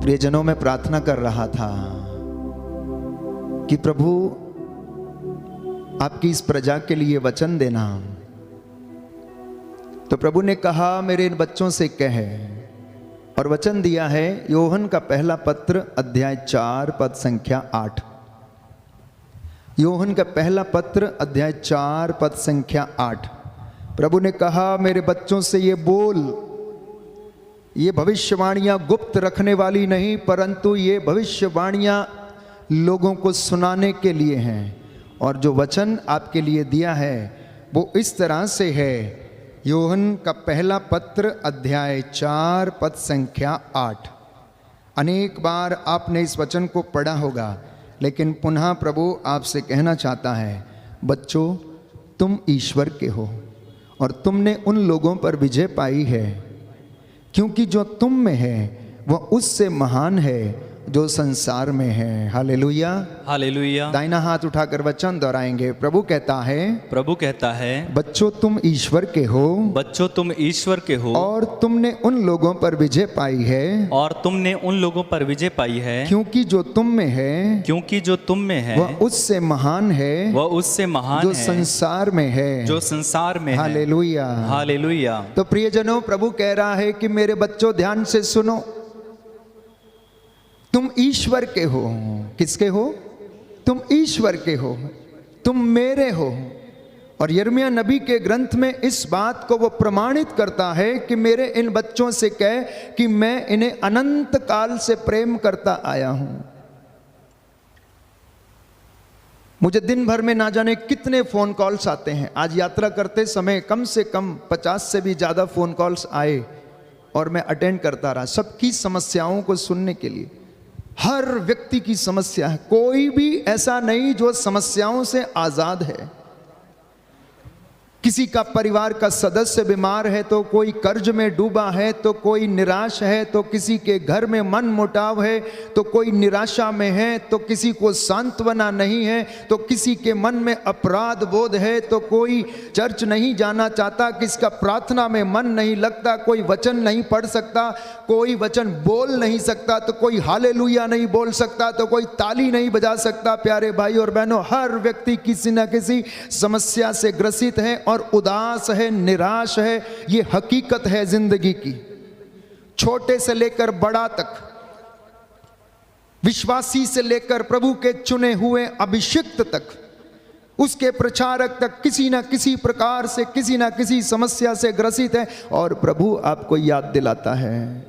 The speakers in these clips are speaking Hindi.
प्रियजनों, मैं प्रार्थना कर रहा था कि प्रभु आपकी इस प्रजा के लिए वचन देना। तो प्रभु ने कहा मेरे इन बच्चों से कह, और वचन दिया है यूहन्ना का पहला पत्र अध्याय 4 पद संख्या 8। यूहन्ना का पहला पत्र अध्याय 4 पद संख्या 8। प्रभु ने कहा मेरे बच्चों से ये बोल, ये भविष्यवाणियां गुप्त रखने वाली नहीं, परंतु ये भविष्यवाणियां लोगों को सुनाने के लिए हैं। और जो वचन आपके लिए दिया है वो इस तरह से है, यूहन्ना का पहला पत्र अध्याय 4 पद संख्या 8। अनेक बार आपने इस वचन को पढ़ा होगा, लेकिन पुनः प्रभु आपसे कहना चाहता है, बच्चों तुम ईश्वर के हो और तुमने उन लोगों पर विजय पाई है, क्योंकि जो तुम में है वह उससे महान है जो संसार में है। Hallelujah, hallelujah. दाहिना हाथ उठाकर वचन दोहराएंगे। प्रभु कहता है बच्चों तुम ईश्वर के हो, बच्चों तुम ईश्वर के हो, और तुमने उन लोगों पर विजय पाई है, और तुमने उन लोगों पर विजय पाई है, क्योंकि जो तुम में है, क्योंकि जो तुम में है वह उससे महान है, वह उससे महान जो है संसार में है, जो संसार में है। Hallelujah, hallelujah. तो प्रियजनों, प्रभु कह रहा है कि मेरे बच्चों ध्यान से सुनो, तुम ईश्वर के हो। किसके हो? तुम ईश्वर के हो, तुम मेरे हो। और यिर्मयाह नबी के ग्रंथ में इस बात को वो प्रमाणित करता है कि मेरे इन बच्चों से कह कि मैं इन्हें अनंत काल से प्रेम करता आया हूं। मुझे दिन भर में ना जाने कितने फोन कॉल्स आते हैं। आज यात्रा करते समय कम से कम 50 से भी ज्यादा फोन कॉल्स आए और मैं अटेंड करता रहा, सबकी समस्याओं को सुनने के लिए। हर व्यक्ति की समस्या है, कोई भी ऐसा नहीं जो समस्याओं से आजाद है। किसी का परिवार का सदस्य बीमार है, तो कोई कर्ज में डूबा है, तो कोई निराश है, तो किसी के घर में मन मुटाव है, तो कोई निराशा में है, तो किसी को सांत्वना नहीं है, तो किसी के मन में अपराध बोध है, तो कोई चर्च नहीं जाना चाहता, किसका प्रार्थना में मन नहीं लगता, कोई वचन नहीं पढ़ सकता, कोई वचन बोल नहीं सकता, तो कोई हालेलुया नहीं बोल सकता, तो कोई ताली नहीं बजा सकता। प्यारे भाई और बहनों, हर व्यक्ति किसी न किसी समस्या से ग्रसित है और उदास है, निराश है। ये हकीकत है जिंदगी की। छोटे से लेकर बड़ा तक, विश्वासी से लेकर प्रभु के चुने हुए अभिषिक्त तक, उसके प्रचारक तक किसी ना किसी प्रकार से, किसी ना किसी समस्या से ग्रसित है। और प्रभु आपको याद दिलाता है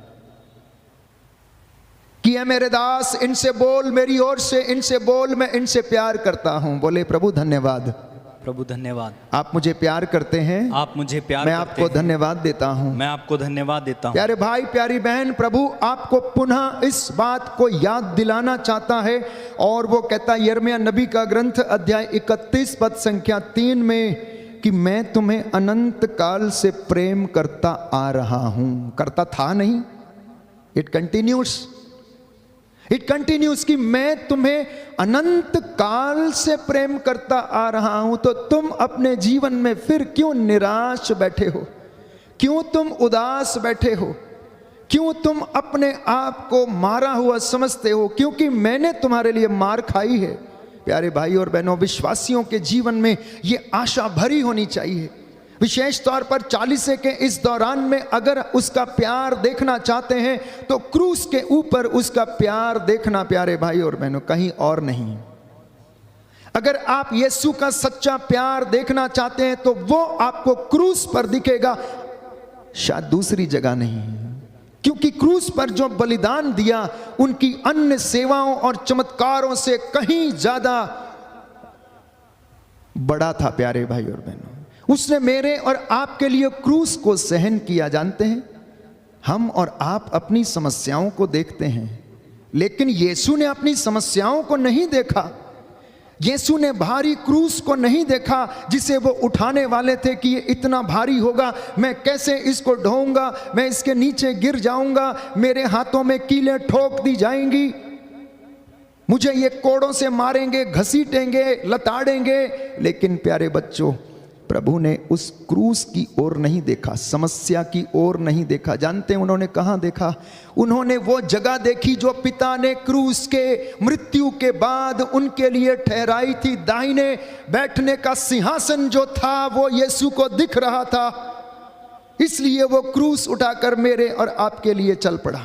कि है मेरे दास, इनसे बोल, मेरी ओर से इनसे बोल, मैं इनसे प्यार करता हूं। बोले प्रभु धन्यवाद। प्रभु धन्यवाद, आप मुझे प्यार करते हैं, आप मुझे प्यार मैं करते आपको हैं। धन्यवाद देता हूं, मैं आपको धन्यवाद देता हूं। प्यारे भाई प्यारी बहन, प्रभु आपको पुनः इस बात को याद दिलाना चाहता है। और वो कहता है यिर्मयाह नबी का ग्रंथ अध्याय 31 पद संख्या 3 में कि मैं तुम्हें अनंत काल से प्रेम करता आ रहा हूं। करता था नहीं, इट कंटिन्यूस कि मैं तुम्हें अनंत काल से प्रेम करता आ रहा हूं। तो तुम अपने जीवन में फिर क्यों निराश बैठे हो? क्यों तुम उदास बैठे हो? क्यों तुम अपने आप को मारा हुआ समझते हो? क्योंकि मैंने तुम्हारे लिए मार खाई है। प्यारे भाई और बहनों, विश्वासियों के जीवन में ये आशा भरी होनी चाहिए। विशेष तौर पर 40 के इस दौरान में अगर उसका प्यार देखना चाहते हैं तो क्रूस के ऊपर उसका प्यार देखना, प्यारे भाई और बहनों, कहीं और नहीं। अगर आप यीशु का सच्चा प्यार देखना चाहते हैं तो वो आपको क्रूस पर दिखेगा, शायद दूसरी जगह नहीं। क्योंकि क्रूस पर जो बलिदान दिया उनकी अन्य सेवाओं और चमत्कारों से कहीं ज्यादा बड़ा था। प्यारे भाई और बहनों, उसने मेरे और आपके लिए क्रूस को सहन किया। जानते हैं, हम और आप अपनी समस्याओं को देखते हैं, लेकिन यीशु ने अपनी समस्याओं को नहीं देखा। यीशु ने भारी क्रूस को नहीं देखा जिसे वो उठाने वाले थे कि ये इतना भारी होगा, मैं कैसे इसको ढोऊंगा, मैं इसके नीचे गिर जाऊंगा, मेरे हाथों में कीलें ठोक दी जाएंगी, मुझे ये कोड़ों से मारेंगे, घसीटेंगे, लताड़ेंगे। लेकिन प्यारे बच्चों, प्रभु ने उस क्रूस की ओर नहीं देखा, समस्या की ओर नहीं देखा। जानते हैं उन्होंने कहां देखा? उन्होंने वो जगह देखी जो पिता ने क्रूस के मृत्यु के बाद उनके लिए ठहराई थी। दाहिने बैठने का सिंहासन जो था वो यीशु को दिख रहा था, इसलिए वो क्रूस उठाकर मेरे और आपके लिए चल पड़ा।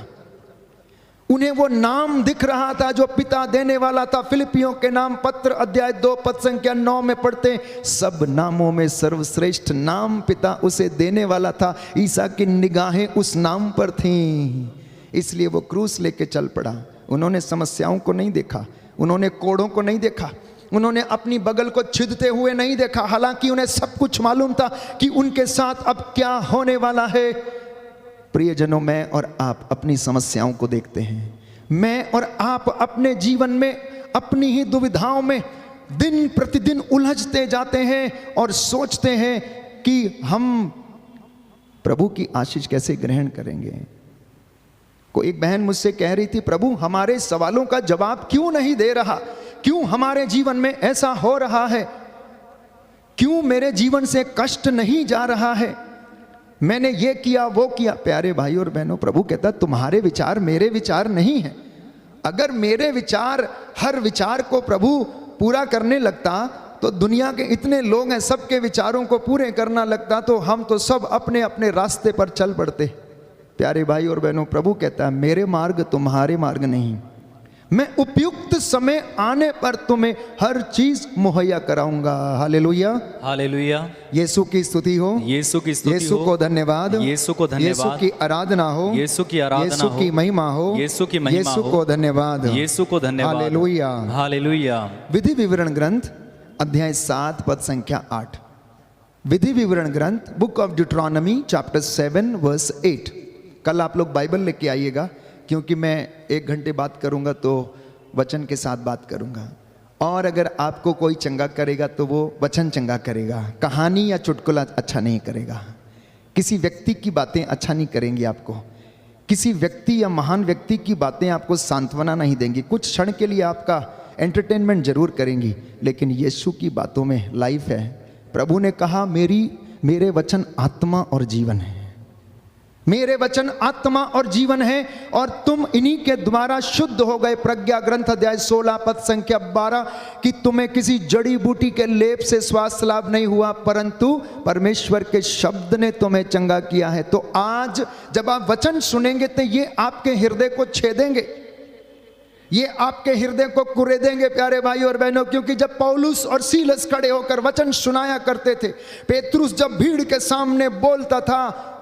उन्हें वो नाम दिख रहा था जो पिता देने वाला था। फिलिपियों के नाम पत्र अध्याय 2 पद संख्या 9 में पढ़ते, सब नामों में सर्वश्रेष्ठ नाम पिता उसे देने वाला था। ईसा की निगाहें उस नाम पर थीं, इसलिए वो क्रूस लेके चल पड़ा। उन्होंने समस्याओं को नहीं देखा, उन्होंने कोड़ों को नहीं देखा, उन्होंने अपनी बगल को छिदते हुए नहीं देखा। हालांकि उन्हें सब कुछ मालूम था कि उनके साथ अब क्या होने वाला है। प्रियजनों, मैं और आप अपनी समस्याओं को देखते हैं। मैं और आप अपने जीवन में अपनी ही दुविधाओं में दिन प्रतिदिन उलझते जाते हैं और सोचते हैं कि हम प्रभु की आशीष कैसे ग्रहण करेंगे। कोई एक बहन मुझसे कह रही थी, प्रभु हमारे सवालों का जवाब क्यों नहीं दे रहा? क्यों हमारे जीवन में ऐसा हो रहा है? क्यों मेरे जीवन से कष्ट नहीं जा रहा है? मैंने ये किया वो किया। प्यारे भाई और बहनों, प्रभु कहता तुम्हारे विचार मेरे विचार नहीं है। अगर मेरे विचार हर विचार को प्रभु पूरा करने लगता तो दुनिया के इतने लोग हैं, सबके विचारों को पूरे करना लगता तो हम तो सब अपने अपने रास्ते पर चल पड़ते। प्यारे भाई और बहनों, प्रभु कहता है मेरे मार्ग तुम्हारे मार्ग नहीं। मैं उपयुक्त समय आने पर तुम्हें हर चीज मुहैया कराऊंगा। Hallelujah, hallelujah. यीशु की स्तुति हो, यीशु की स्तुति यीशु हो, को धन्यवाद, यीशु को धन्यवाद, यीशु की आराधना हो, यीशु की आराधना यीशु हो, की महिमा हो, यीशु की महिमा यीशु हो, को धन्यवाद, यीशु को धन्यवाद। Hallelujah, hallelujah. विधि विवरण ग्रंथ अध्याय 7 पद संख्या 8। विधि विवरण ग्रंथ बुक ऑफ ड्यूटरॉनमी चैप्टर 7 वर्स 8। कल आप लोग बाइबल लेके आइएगा, क्योंकि मैं 1 घंटे बात करूंगा तो वचन के साथ बात करूंगा। और अगर आपको कोई चंगा करेगा तो वो वचन चंगा करेगा, कहानी या चुटकुला अच्छा नहीं करेगा। किसी व्यक्ति की बातें अच्छा नहीं करेंगी आपको, किसी व्यक्ति या महान व्यक्ति की बातें आपको सांत्वना नहीं देंगी। कुछ क्षण के लिए आपका एंटरटेनमेंट जरूर करेंगी, लेकिन यीशु की बातों में लाइफ है। प्रभु ने कहा मेरे वचन आत्मा और जीवन है। मेरे वचन आत्मा और जीवन है और तुम इन्हीं के द्वारा शुद्ध हो गए। प्रज्ञा ग्रंथ अध्याय 16 पद संख्या 12 कि तुम्हें किसी जड़ी बूटी के लेप से स्वास्थ्य लाभ नहीं हुआ, परंतु परमेश्वर के शब्द ने तुम्हें चंगा किया है। तो आज जब आप वचन सुनेंगे तो ये आपके हृदय को छेदेंगे, ये आपके हृदय को कुरेदेंगे प्यारे भाई और बहनों। क्योंकि जब पौलुस और सीलस खड़े होकर वचन सुनाया करते थे, पेतरुस जब भीड़ के सामने बोलता था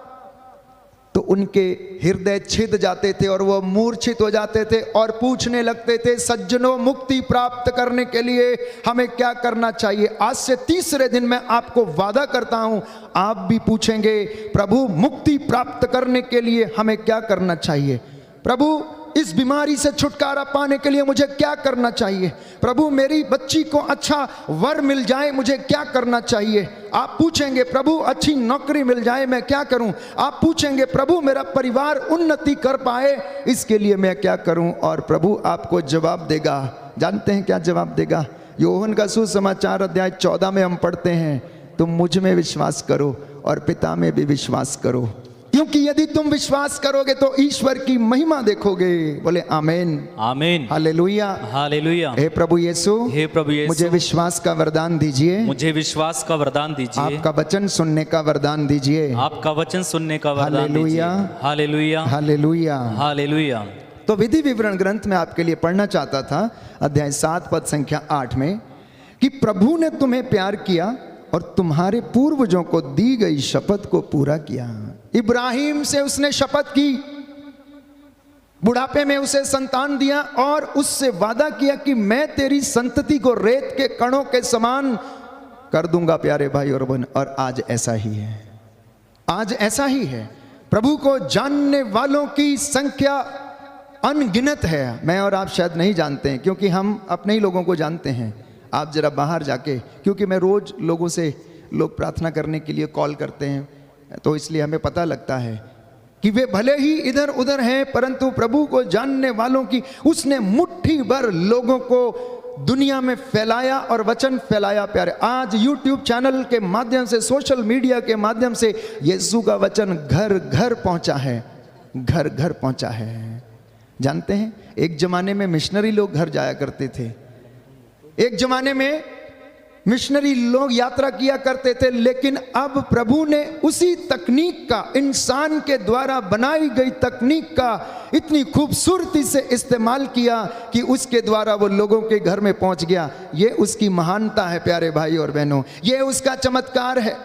तो उनके हृदय छिद जाते थे और वो मूर्छित हो जाते थे और पूछने लगते थे, सज्जनों मुक्ति प्राप्त करने के लिए हमें क्या करना चाहिए? आज से तीसरे दिन मैं आपको वादा करता हूं, आप भी पूछेंगे, प्रभु मुक्ति प्राप्त करने के लिए हमें क्या करना चाहिए? प्रभु इस बीमारी से छुटकारा पाने के लिए मुझे क्या करना चाहिए? प्रभु मेरी बच्ची को अच्छा वर मिल जाए, मुझे क्या करना चाहिए? आप पूछेंगे, प्रभु अच्छी नौकरी मिल जाए, मैं क्या करूं? आप पूछेंगे, प्रभु मेरा परिवार उन्नति कर पाए, इसके लिए मैं क्या करूं? और प्रभु आपको जवाब देगा। जानते हैं क्या जवाब देगा? यूहन्ना का सुसमाचार अध्याय 14 में हम पढ़ते हैं, तुम मुझ में विश्वास करो और पिता में भी विश्वास करो, क्योंकि यदि तुम विश्वास करोगे तो ईश्वर की महिमा देखोगे। बोले आमीन, आमीन, हालेलुया, हालेलुया। हे प्रभु यीशु, हे प्रभु यीशु, मुझे विश्वास का वरदान दीजिए, मुझे विश्वास का वरदान दीजिए, आपका वचन सुनने का वरदान दीजिए, आपका वचन सुनने का वरदान दीजिए। Hallelujah, hallelujah, hallelujah. तो विधि विवरण ग्रंथ में आपके लिए पढ़ना चाहता था अध्याय 7 पद संख्या 8 में कि प्रभु ने तुम्हें प्यार किया और तुम्हारे पूर्वजों को दी गई शपथ को पूरा किया। इब्राहिम से उसने शपथ की, बुढ़ापे में उसे संतान दिया और उससे वादा किया कि मैं तेरी संतति को रेत के कणों के समान कर दूंगा। प्यारे भाई और बहन, और आज ऐसा ही है, आज ऐसा ही है। प्रभु को जानने वालों की संख्या अनगिनत है। मैं और आप शायद नहीं जानते हैं, क्योंकि हम अपने ही लोगों को जानते हैं। आप जरा बाहर जाके, क्योंकि मैं रोज लोगों से, लोग प्रार्थना करने के लिए कॉल करते हैं, तो इसलिए हमें पता लगता है कि वे भले ही इधर उधर हैं, परंतु प्रभु को जानने वालों की उसने मुट्ठी भर लोगों को दुनिया में फैलाया और वचन फैलाया। प्यारे, आज YouTube चैनल के माध्यम से, सोशल मीडिया के माध्यम से यीशु का वचन घर घर पहुंचा है, घर घर पहुंचा है। जानते हैं, एक जमाने में मिशनरी लोग घर जाया करते थे, एक जमाने में मिशनरी लोग यात्रा किया करते थे, लेकिन अब प्रभु ने उसी तकनीक का, इंसान के द्वारा बनाई गई तकनीक का इतनी खूबसूरती से इस्तेमाल किया कि उसके द्वारा वो लोगों के घर में पहुंच गया। ये उसकी महानता है प्यारे भाई और बहनों, ये उसका चमत्कार है,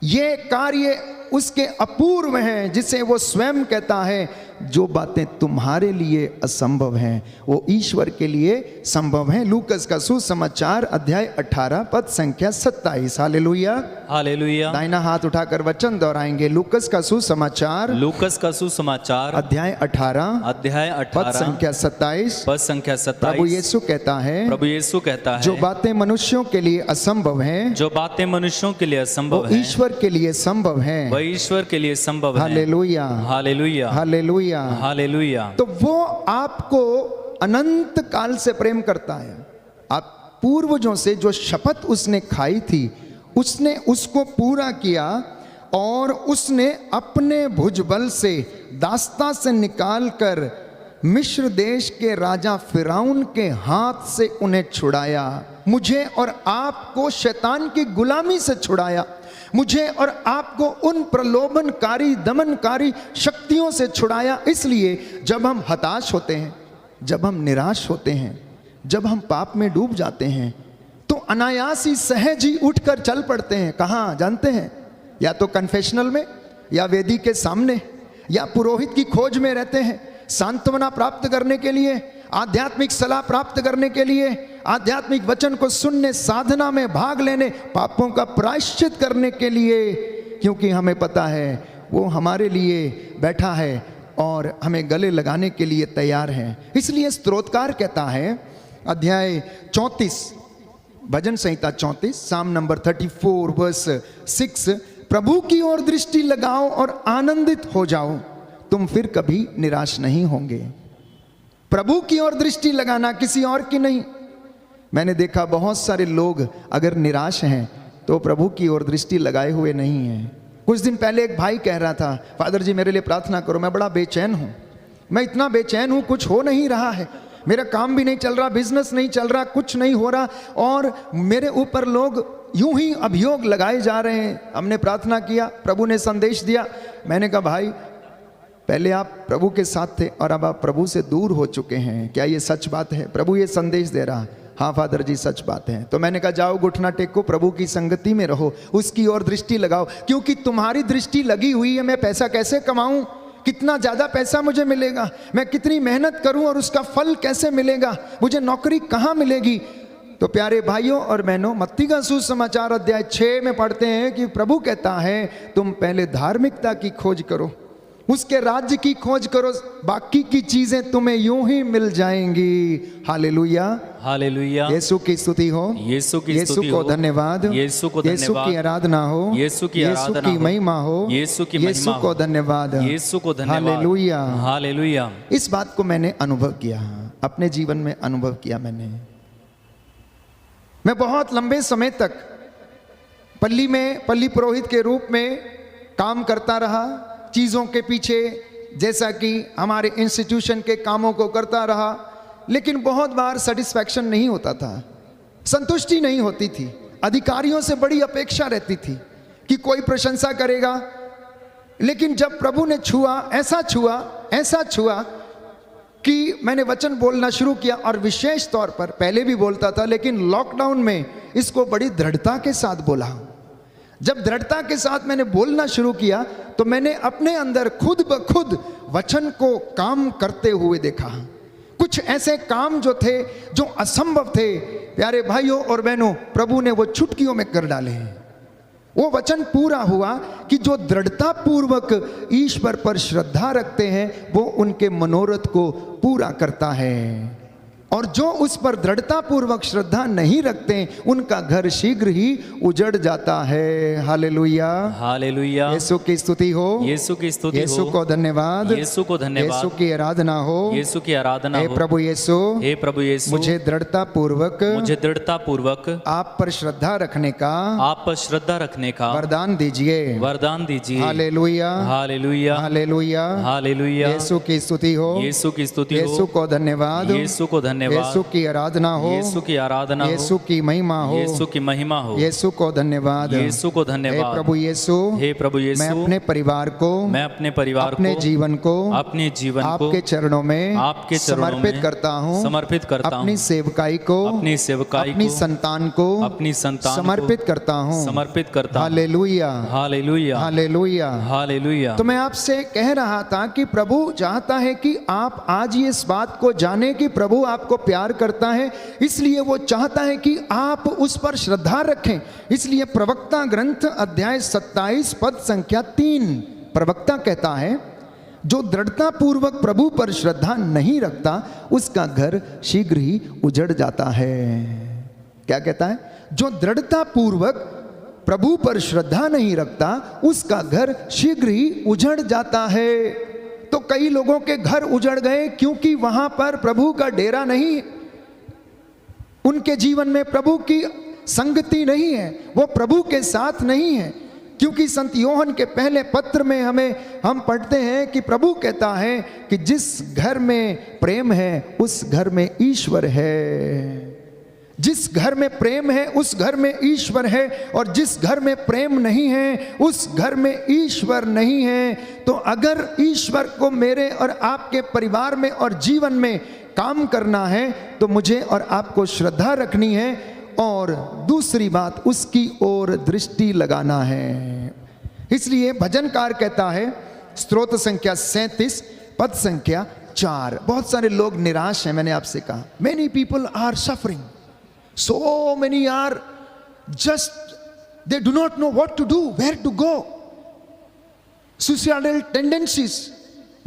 ये कार्य उसके अपूर्व हैं, जिसे वो स्वयं कहता है जो बातें तुम्हारे लिए असंभव हैं वो ईश्वर के लिए संभव हैं। लूकस का सुसमाचार अध्याय 18 पद संख्या 27। Hallelujah, hallelujah. दाहिना हाथ उठाकर वचन दोहराएंगे। लूकस का सुसमाचार, लूकस का सुसमाचार अध्याय 18 पद 18 संख्या 27। पद संख्या 27। प्रभु यीशु कहता है, प्रभु यीशु कहता है, जो बातें मनुष्यों के लिए असंभव हैं जो बातें मनुष्यों के लिए असंभव वो है ईश्वर के लिए संभव हैं। वह ईश्वर के लिए संभव है। Hallelujah, hallelujah, hallelujah. हालेलुया। तो वो आपको अनंत काल से प्रेम करता है। आप पूर्वजों से जो शपथ उसने खाई थी, उसने उसको पूरा किया और उसने अपने भुजबल से दास्ता से निकालकर मिस्र देश के राजा फिरौन के हाथ से उन्हें छुड़ाया। मुझे और आपको शैतान की गुलामी से छुड़ाया, मुझे और आपको उन प्रलोभनकारी, दमनकारी शक्तियों से छुड़ाया। इसलिए जब हम हताश होते हैं, जब हम निराश होते हैं, जब हम पाप में डूब जाते हैं, तो अनायास ही, सहज ही उठकर चल पड़ते हैं। कहाँ जानते हैं? या तो कन्फेशनल में, या वेदी के सामने, या पुरोहित की खोज में रहते हैं, सांत्वना प्राप्त करने के लिए, आध्यात्मिक सलाह प्राप्त करने के लिए, आध्यात्मिक वचन को सुनने, साधना में भाग लेने, पापों का प्रायश्चित करने के लिए, क्योंकि हमें पता है वो हमारे लिए बैठा है और हमें गले लगाने के लिए तैयार है। इसलिए स्तोत्रकार कहता है, अध्याय 34 भजन संहिता 34 साम नंबर 34 वर्स 6, प्रभु की ओर दृष्टि लगाओ और आनंदित हो जाओ, तुम फिर कभी निराश नहीं होंगे। प्रभु की ओर दृष्टि लगाना, किसी और की नहीं। मैंने देखा बहुत सारे लोग अगर निराश हैं तो प्रभु की ओर दृष्टि लगाए हुए नहीं हैं। कुछ दिन पहले एक भाई कह रहा था, फादर जी मेरे लिए प्रार्थना करो, मैं बड़ा बेचैन हूँ, मैं इतना बेचैन हूँ, कुछ हो नहीं रहा है, मेरा काम भी नहीं चल रहा, बिजनेस नहीं चल रहा, कुछ नहीं हो रहा और मेरे ऊपर लोग यूं ही अभियोग लगाए जा रहे हैं। हमने प्रार्थना किया, प्रभु ने संदेश दिया। मैंने कहा भाई, पहले आप प्रभु के साथ थे और अब आप प्रभु से दूर हो चुके हैं, क्या ये सच बात है? प्रभु ये संदेश दे रहा। हाँ फादर जी सच बात है। तो मैंने कहा जाओ घुटना टेको, प्रभु की संगति में रहो, उसकी ओर दृष्टि लगाओ, क्योंकि तुम्हारी दृष्टि लगी हुई है मैं पैसा कैसे कमाऊं, कितना ज़्यादा पैसा मुझे मिलेगा, मैं कितनी मेहनत करूं और उसका फल कैसे मिलेगा, मुझे नौकरी कहाँ मिलेगी। तो प्यारे भाइयों और बहनों, मत्ती का सुसमाचार अध्याय 6 में पढ़ते हैं कि प्रभु कहता है तुम पहले धार्मिकता की खोज करो, उसके राज्य की खोज करो, बाकी की चीजें तुम्हें यूं ही मिल जाएंगी। Hallelujah, hallelujah. यीशु की स्तुति हो, यीशु की यीशु स्तुति को हो, धन्यवाद, यीशु को यीशु धन्यवाद, की आराधना हो, यीशु की आराधना की हो, महिमा हो, यीशु की महिमा यीशु को हो, धन्यवाद, यीशु को धन्यवाद। Hallelujah, hallelujah. इस बात को मैंने अनुभव किया, अपने जीवन में अनुभव किया। मैं बहुत लंबे समय तक पल्ली पुरोहित के रूप में काम करता रहा, चीज़ों के पीछे, जैसा कि हमारे इंस्टीट्यूशन के कामों को करता रहा, लेकिन बहुत बार सेटिस्फैक्शन नहीं होता था, संतुष्टि नहीं होती थी। अधिकारियों से बड़ी अपेक्षा रहती थी कि कोई प्रशंसा करेगा, लेकिन जब प्रभु ने छुआ, ऐसा छुआ कि मैंने वचन बोलना शुरू किया, और विशेष तौर पर पहले भी बोलता था, लेकिन लॉकडाउन में इसको बड़ी दृढ़ता के साथ बोला। जब दृढ़ता के साथ मैंने बोलना शुरू किया तो मैंने अपने अंदर खुद ब खुद वचन को काम करते हुए देखा। कुछ ऐसे काम जो थे, जो असंभव थे, प्यारे भाइयों और बहनों, प्रभु ने वो चुटकियों में कर डाले हैं। वो वचन पूरा हुआ कि जो दृढ़ता पूर्वक ईश्वर पर श्रद्धा रखते हैं वो उनके मनोरथ को पूरा करता है। और जो उस पर दृढ़ता पूर्वक श्रद्धा नहीं रखते उनका घर शीघ्र ही उजड़ जाता है। Hallelujah, hallelujah. यीशु की स्तुति हो, यीशु की स्तुति यीशु हो, को धन्यवाद, यीशु को धन्यवाद, यीशु की आराधना हो, यीशु की आराधना हे हो। प्रभु यीशु, हे प्रभु यीशु, मुझे दृढ़ता पूर्वक मुझे दृढ़ता पूर्वक आप पर श्रद्धा रखने का आप पर श्रद्धा रखने का वरदान दीजिए। वरदान दीजिए। Hallelujah, hallelujah, hallelujah, hallelujah. यीशु की स्तुति हो, यीशु की स्तुति यीशु हो, को धन्यवाद, यीशु को धन्यवाद, यीशु की आराधना हो, यीशु की आराधना यीशु हो, की महिमा हो, यीशु की महिमा हो, यीशु को धन्यवाद, यीशु को हे धन्यवाद। प्रभु यीशु, हे प्रभु मैं यीशु, अपने परिवार को, मैं अपने परिवार अपने को, जीवन को अपने जीवन को आपके चरणों में आपके चरणों समर्पित में करता हूँ, समर्पित करता अपनी हूँ। सेवकाई को, अपनी सेवकाई अपनी को, संतान को अपनी संतान समर्पित को करता हूँ। समर्पित करता हूँ। Hallelujah, hallelujah, hallelujah. हालेलुया। तो मैं आपसे कह रहा था कि प्रभु चाहता है कि आप आज ये इस बात को जाने कि प्रभु आपको प्यार करता है, इसलिए वो चाहता है कि आप उस पर श्रद्धा रखें। इसलिए प्रवक्ता ग्रंथ अध्याय 27 पद संख्या 3 प्रवक्ता कहता है, जो दृढ़ता पूर्वक प्रभु पर श्रद्धा नहीं रखता उसका घर शीघ्र ही उजड़ जाता है। क्या कहता है? जो दृढ़ता पूर्वक प्रभु पर श्रद्धा नहीं रखता उसका घर शीघ्र ही उजड़ जाता है। तो कई लोगों के घर उजड़ गए क्योंकि वहां पर प्रभु का डेरा नहीं, उनके जीवन में प्रभु की संगति नहीं है, वो प्रभु के साथ नहीं है। क्योंकि संत योहन के पहले पत्र में हम पढ़ते हैं कि प्रभु कहता है कि जिस घर में प्रेम है उस घर में ईश्वर है। जिस घर में प्रेम है उस घर में ईश्वर है, और जिस घर में प्रेम नहीं है उस घर में ईश्वर नहीं है। तो अगर ईश्वर को मेरे और आपके परिवार में और जीवन में काम करना है तो मुझे और आपको श्रद्धा रखनी है, और दूसरी बात उसकी ओर दृष्टि लगाना है। इसलिए भजनकार कहता है, स्तोत्र संख्या 37 पद संख्या 4, बहुत सारे लोग निराश हैं। मैंने आपसे कहा, many people are suffering, so many are just they do not know what to do, where to go. Suicidal tendencies,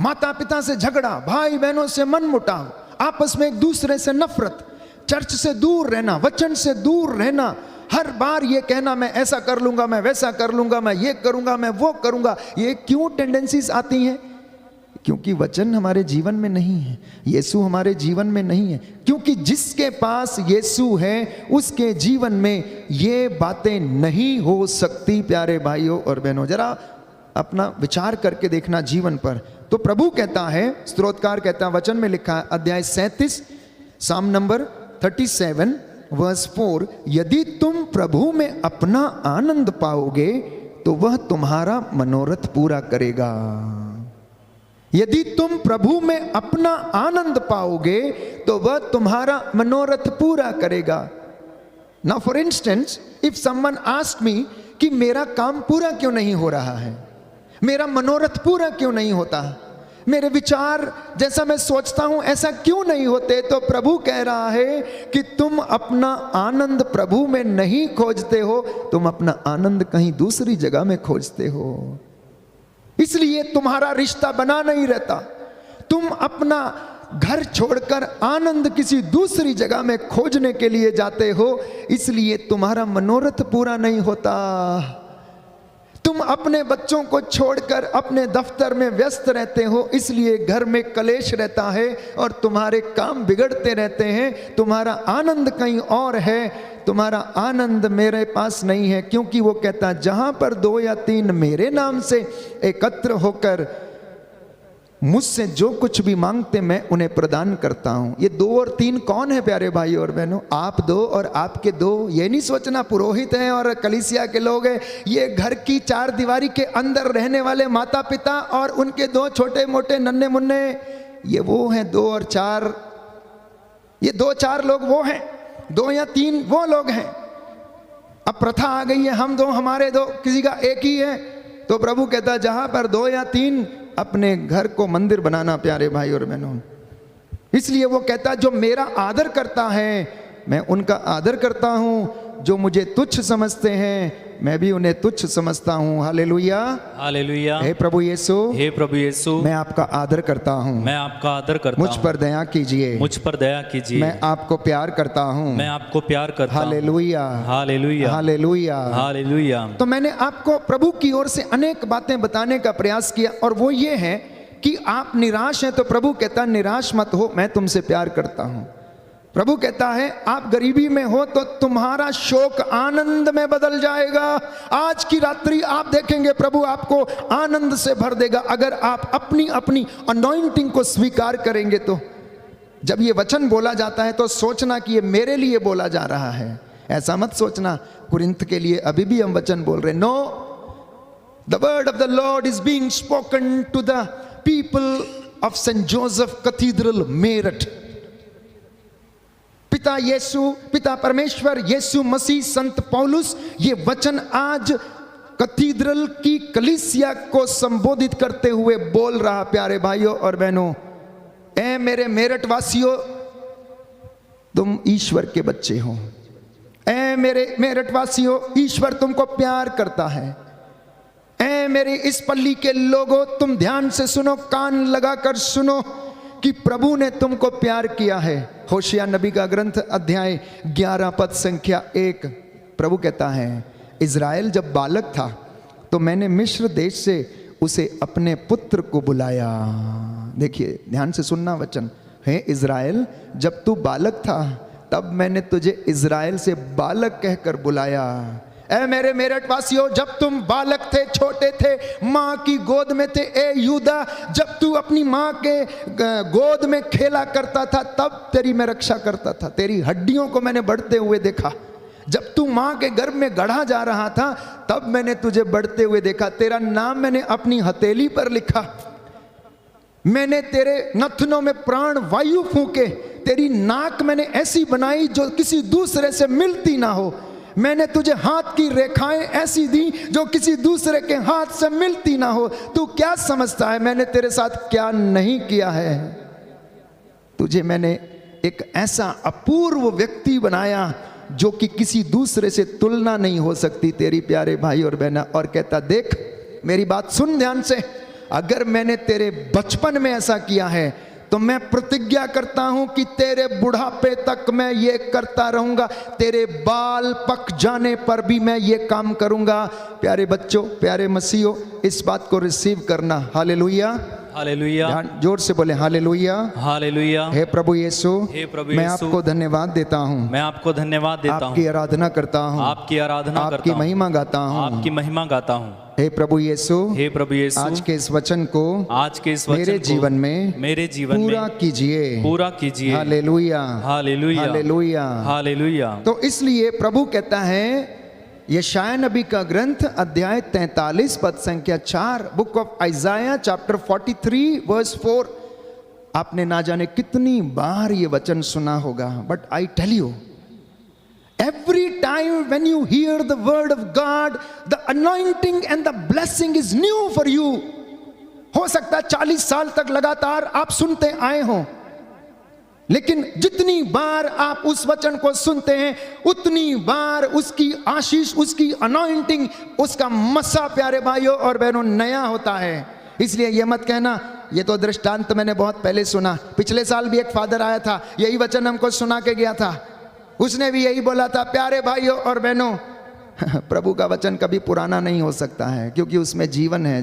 माता पिता से झगड़ा, भाई बहनों से मनमुटाव, आपस में एक दूसरे से नफरत, चर्च से दूर रहना, वचन से दूर रहना, हर बार ये कहना मैं ऐसा कर लूंगा, मैं वैसा कर लूंगा, मैं ये करूंगा, मैं वो करूंगा। ये क्यों टेंडेंसीज आती हैं? क्योंकि वचन हमारे जीवन में नहीं है, यीशु हमारे जीवन में नहीं है। क्योंकि जिसके पास यीशु है उसके जीवन में ये बातें नहीं हो सकती। प्यारे भाइयों और बहनों, जरा अपना विचार करके देखना जीवन पर। तो प्रभु कहता है, स्तोत्रकार कहता है, वचन में लिखा है अध्याय 37 साम नंबर 37 वर्स 4, यदि तुम प्रभु में अपना आनंद पाओगे तो वह तुम्हारा मनोरथ पूरा करेगा। यदि तुम प्रभु में अपना आनंद पाओगे तो वह तुम्हारा मनोरथ पूरा करेगा। Now for instance, if someone asked me कि मेरा काम पूरा क्यों नहीं हो रहा है, मेरा मनोरथ पूरा क्यों नहीं होता, मेरे विचार जैसा मैं सोचता हूं ऐसा क्यों नहीं होते, तो प्रभु कह रहा है कि तुम अपना आनंद प्रभु में नहीं खोजते हो, तुम अपना आनंद कहीं दूसरी जगह में खोजते हो। इसलिए तुम्हारा रिश्ता बना नहीं रहता। तुम अपना घर छोड़कर आनंद किसी दूसरी जगह में खोजने के लिए जाते हो, इसलिए तुम्हारा मनोरथ पूरा नहीं होता। तुम अपने बच्चों को छोड़कर अपने दफ्तर में व्यस्त रहते हो, इसलिए घर में कलेश रहता है और तुम्हारे काम बिगड़ते रहते हैं। तुम्हारा आनंद कहीं और है, तुम्हारा आनंद मेरे पास नहीं है। क्योंकि वो कहता, जहां पर 2 या 3 मेरे नाम से एकत्र होकर मुझसे जो कुछ भी मांगते मैं उन्हें प्रदान करता हूं। ये 2 और 3 कौन है प्यारे भाई और बहनों? आप 2 और आपके 2। ये नहीं सोचना पुरोहित हैं और कलीसिया के लोग हैं। ये घर की 4 दीवारी के अंदर रहने वाले माता पिता और उनके 2 छोटे मोटे नन्हे मुन्ने, ये वो हैं 2 और 4। ये 2-4 लोग वो हैं, 2 या 3 वो लोग हैं। अब प्रथा आ गई है, हम 2 हमारे 2, किसी का एक ही है। तो प्रभु कहता, जहां पर 2 या 3, अपने घर को मंदिर बनाना प्यारे भाई और बहनों। इसलिए वो कहता, जो मेरा आदर करता है मैं उनका आदर करता हूं, जो मुझे तुच्छ समझते हैं मैं भी उन्हें तुच्छ समझता हूँ। हालेलुया। हालेलुया। हे प्रभु यीशु, हे प्रभु यीशु, मैं आपका आदर करता हूँ। मैं आपका आदर करता मुझ हूँ। पर दया कीजिए। मुझ पर दया कीजिए। मैं आपको प्यार करता हूँ। मैं आपको प्यार करता हूँ। Hallelujah, hallelujah. Hallelujah, hallelujah. तो मैंने आपको प्रभु की ओर से अनेक बातें बताने का प्रयास किया, और वो ये है कि आप निराश हैं तो प्रभु कहता है निराश मत हो, मैं तुमसे प्यार करता हूं। प्रभु कहता है आप गरीबी में हो तो तुम्हारा शोक आनंद में बदल जाएगा। आज की रात्रि आप देखेंगे प्रभु आपको आनंद से भर देगा, अगर आप अपनी अपनी अनॉइंटिंग को स्वीकार करेंगे। तो जब ये वचन बोला जाता है तो सोचना कि ये मेरे लिए बोला जा रहा है, ऐसा मत सोचना। कुरिन्थ के लिए अभी भी हम वचन बोल रहे। No, the word of the Lord is being spoken to the people of Saint Joseph cathedral Meerut. पिता यीशु, पिता परमेश्वर यीशु मसीह, संत पौलुस ये वचन आज कैथेड्रल की कलीसिया को संबोधित करते हुए बोल रहा। प्यारे भाइयों और बहनों, ए मेरे मेरठ वासियों, तुम ईश्वर के बच्चे हो। ए मेरे मेरठ वासियों, ईश्वर तुमको प्यार करता है। ए मेरे इस पल्ली के लोगों, तुम ध्यान से सुनो, कान लगाकर सुनो कि प्रभु ने तुमको प्यार किया है। होशिया नबी का ग्रंथ अध्याय 11 पद संख्या 1, प्रभु कहता है इज़राइल जब बालक था तो मैंने मिस्र देश से उसे अपने पुत्र को बुलाया। देखिए ध्यान से सुनना वचन है, इज़राइल जब तू बालक था तब मैंने तुझे इज़राइल से बालक कहकर बुलाया। ऐ मेरे मेरठ वासियों, जब तुम बालक थे, छोटे थे, माँ की गोद में थे, ए यूदा जब तू अपनी माँ के गोद में खेला करता था तब तेरी मैं रक्षा करता था। तेरी हड्डियों को मैंने बढ़ते हुए देखा। जब तू माँ के गर्भ में गढ़ा जा रहा था तब मैंने तुझे बढ़ते हुए देखा। तेरा नाम मैंने अपनी हथेली पर लिखा। मैंने तेरे नथनों में प्राण वायु फूके। तेरी नाक मैंने ऐसी बनाई जो किसी दूसरे से मिलती ना हो। मैंने तुझे हाथ की रेखाएं ऐसी दी जो किसी दूसरे के हाथ से मिलती ना हो। तू क्या समझता है मैंने तेरे साथ क्या नहीं किया है? तुझे मैंने एक ऐसा अपूर्व व्यक्ति बनाया जो कि किसी दूसरे से तुलना नहीं हो सकती तेरी प्यारे भाई और बहना। और कहता देख मेरी बात सुन ध्यान से, अगर मैंने तेरे बचपन में ऐसा किया है तो मैं प्रतिज्ञा करता हूं कि तेरे बुढ़ापे तक मैं ये करता रहूंगा। तेरे बाल पक जाने पर भी मैं ये काम करूंगा। प्यारे बच्चों, प्यारे मसीहों, इस बात को रिसीव करना। Hallelujah, hallelujah. जोर से बोले हालेलुया, हालेलुया। हे प्रभु यीशु, हे प्रभु मैं यीशु, आपको धन्यवाद देता हूँ। मैं आपको धन्यवाद देता हूँ। आपकी आराधना करता हूँ। आपकी आराधना करता आपकी हूँ। महिमा गाता हूँ। आपकी महिमा गाता हूँ। हे प्रभु यीशु, हे प्रभु यीशु, आज के इस वचन को मेरे जीवन में पूरा कीजिए, पूरा कीजिए। Hallelujah, hallelujah, hallelujah, hallelujah. तो इसलिए प्रभु कहता है यशायाह नबी का ग्रंथ अध्याय 43 पद संख्या 4, book of Isaiah chapter 43 verse 4। आपने ना जाने कितनी बार ये वचन सुना होगा, but I tell you every time when you hear the word of God, the anointing and the blessing is new for you. हो सकता है 40 साल तक लगातार आप सुनते आए हों, लेकिन जितनी बार आप उस वचन को सुनते हैं उतनी बार उसकी आशीष, उसकी अनॉइंटिंग, उसका मसा प्यारे भाइयों और बहनों नया होता है। इसलिए ये मत कहना ये तो दृष्टांत मैंने बहुत पहले सुना। पिछले साल भी एक फादर आया था, यही वचन हमको सुना के गया था। उसने भी यही बोला था। प्यारे भाइयों और बहनों, प्रभु का वचन कभी पुराना नहीं हो सकता है, क्योंकि उसमें जीवन है,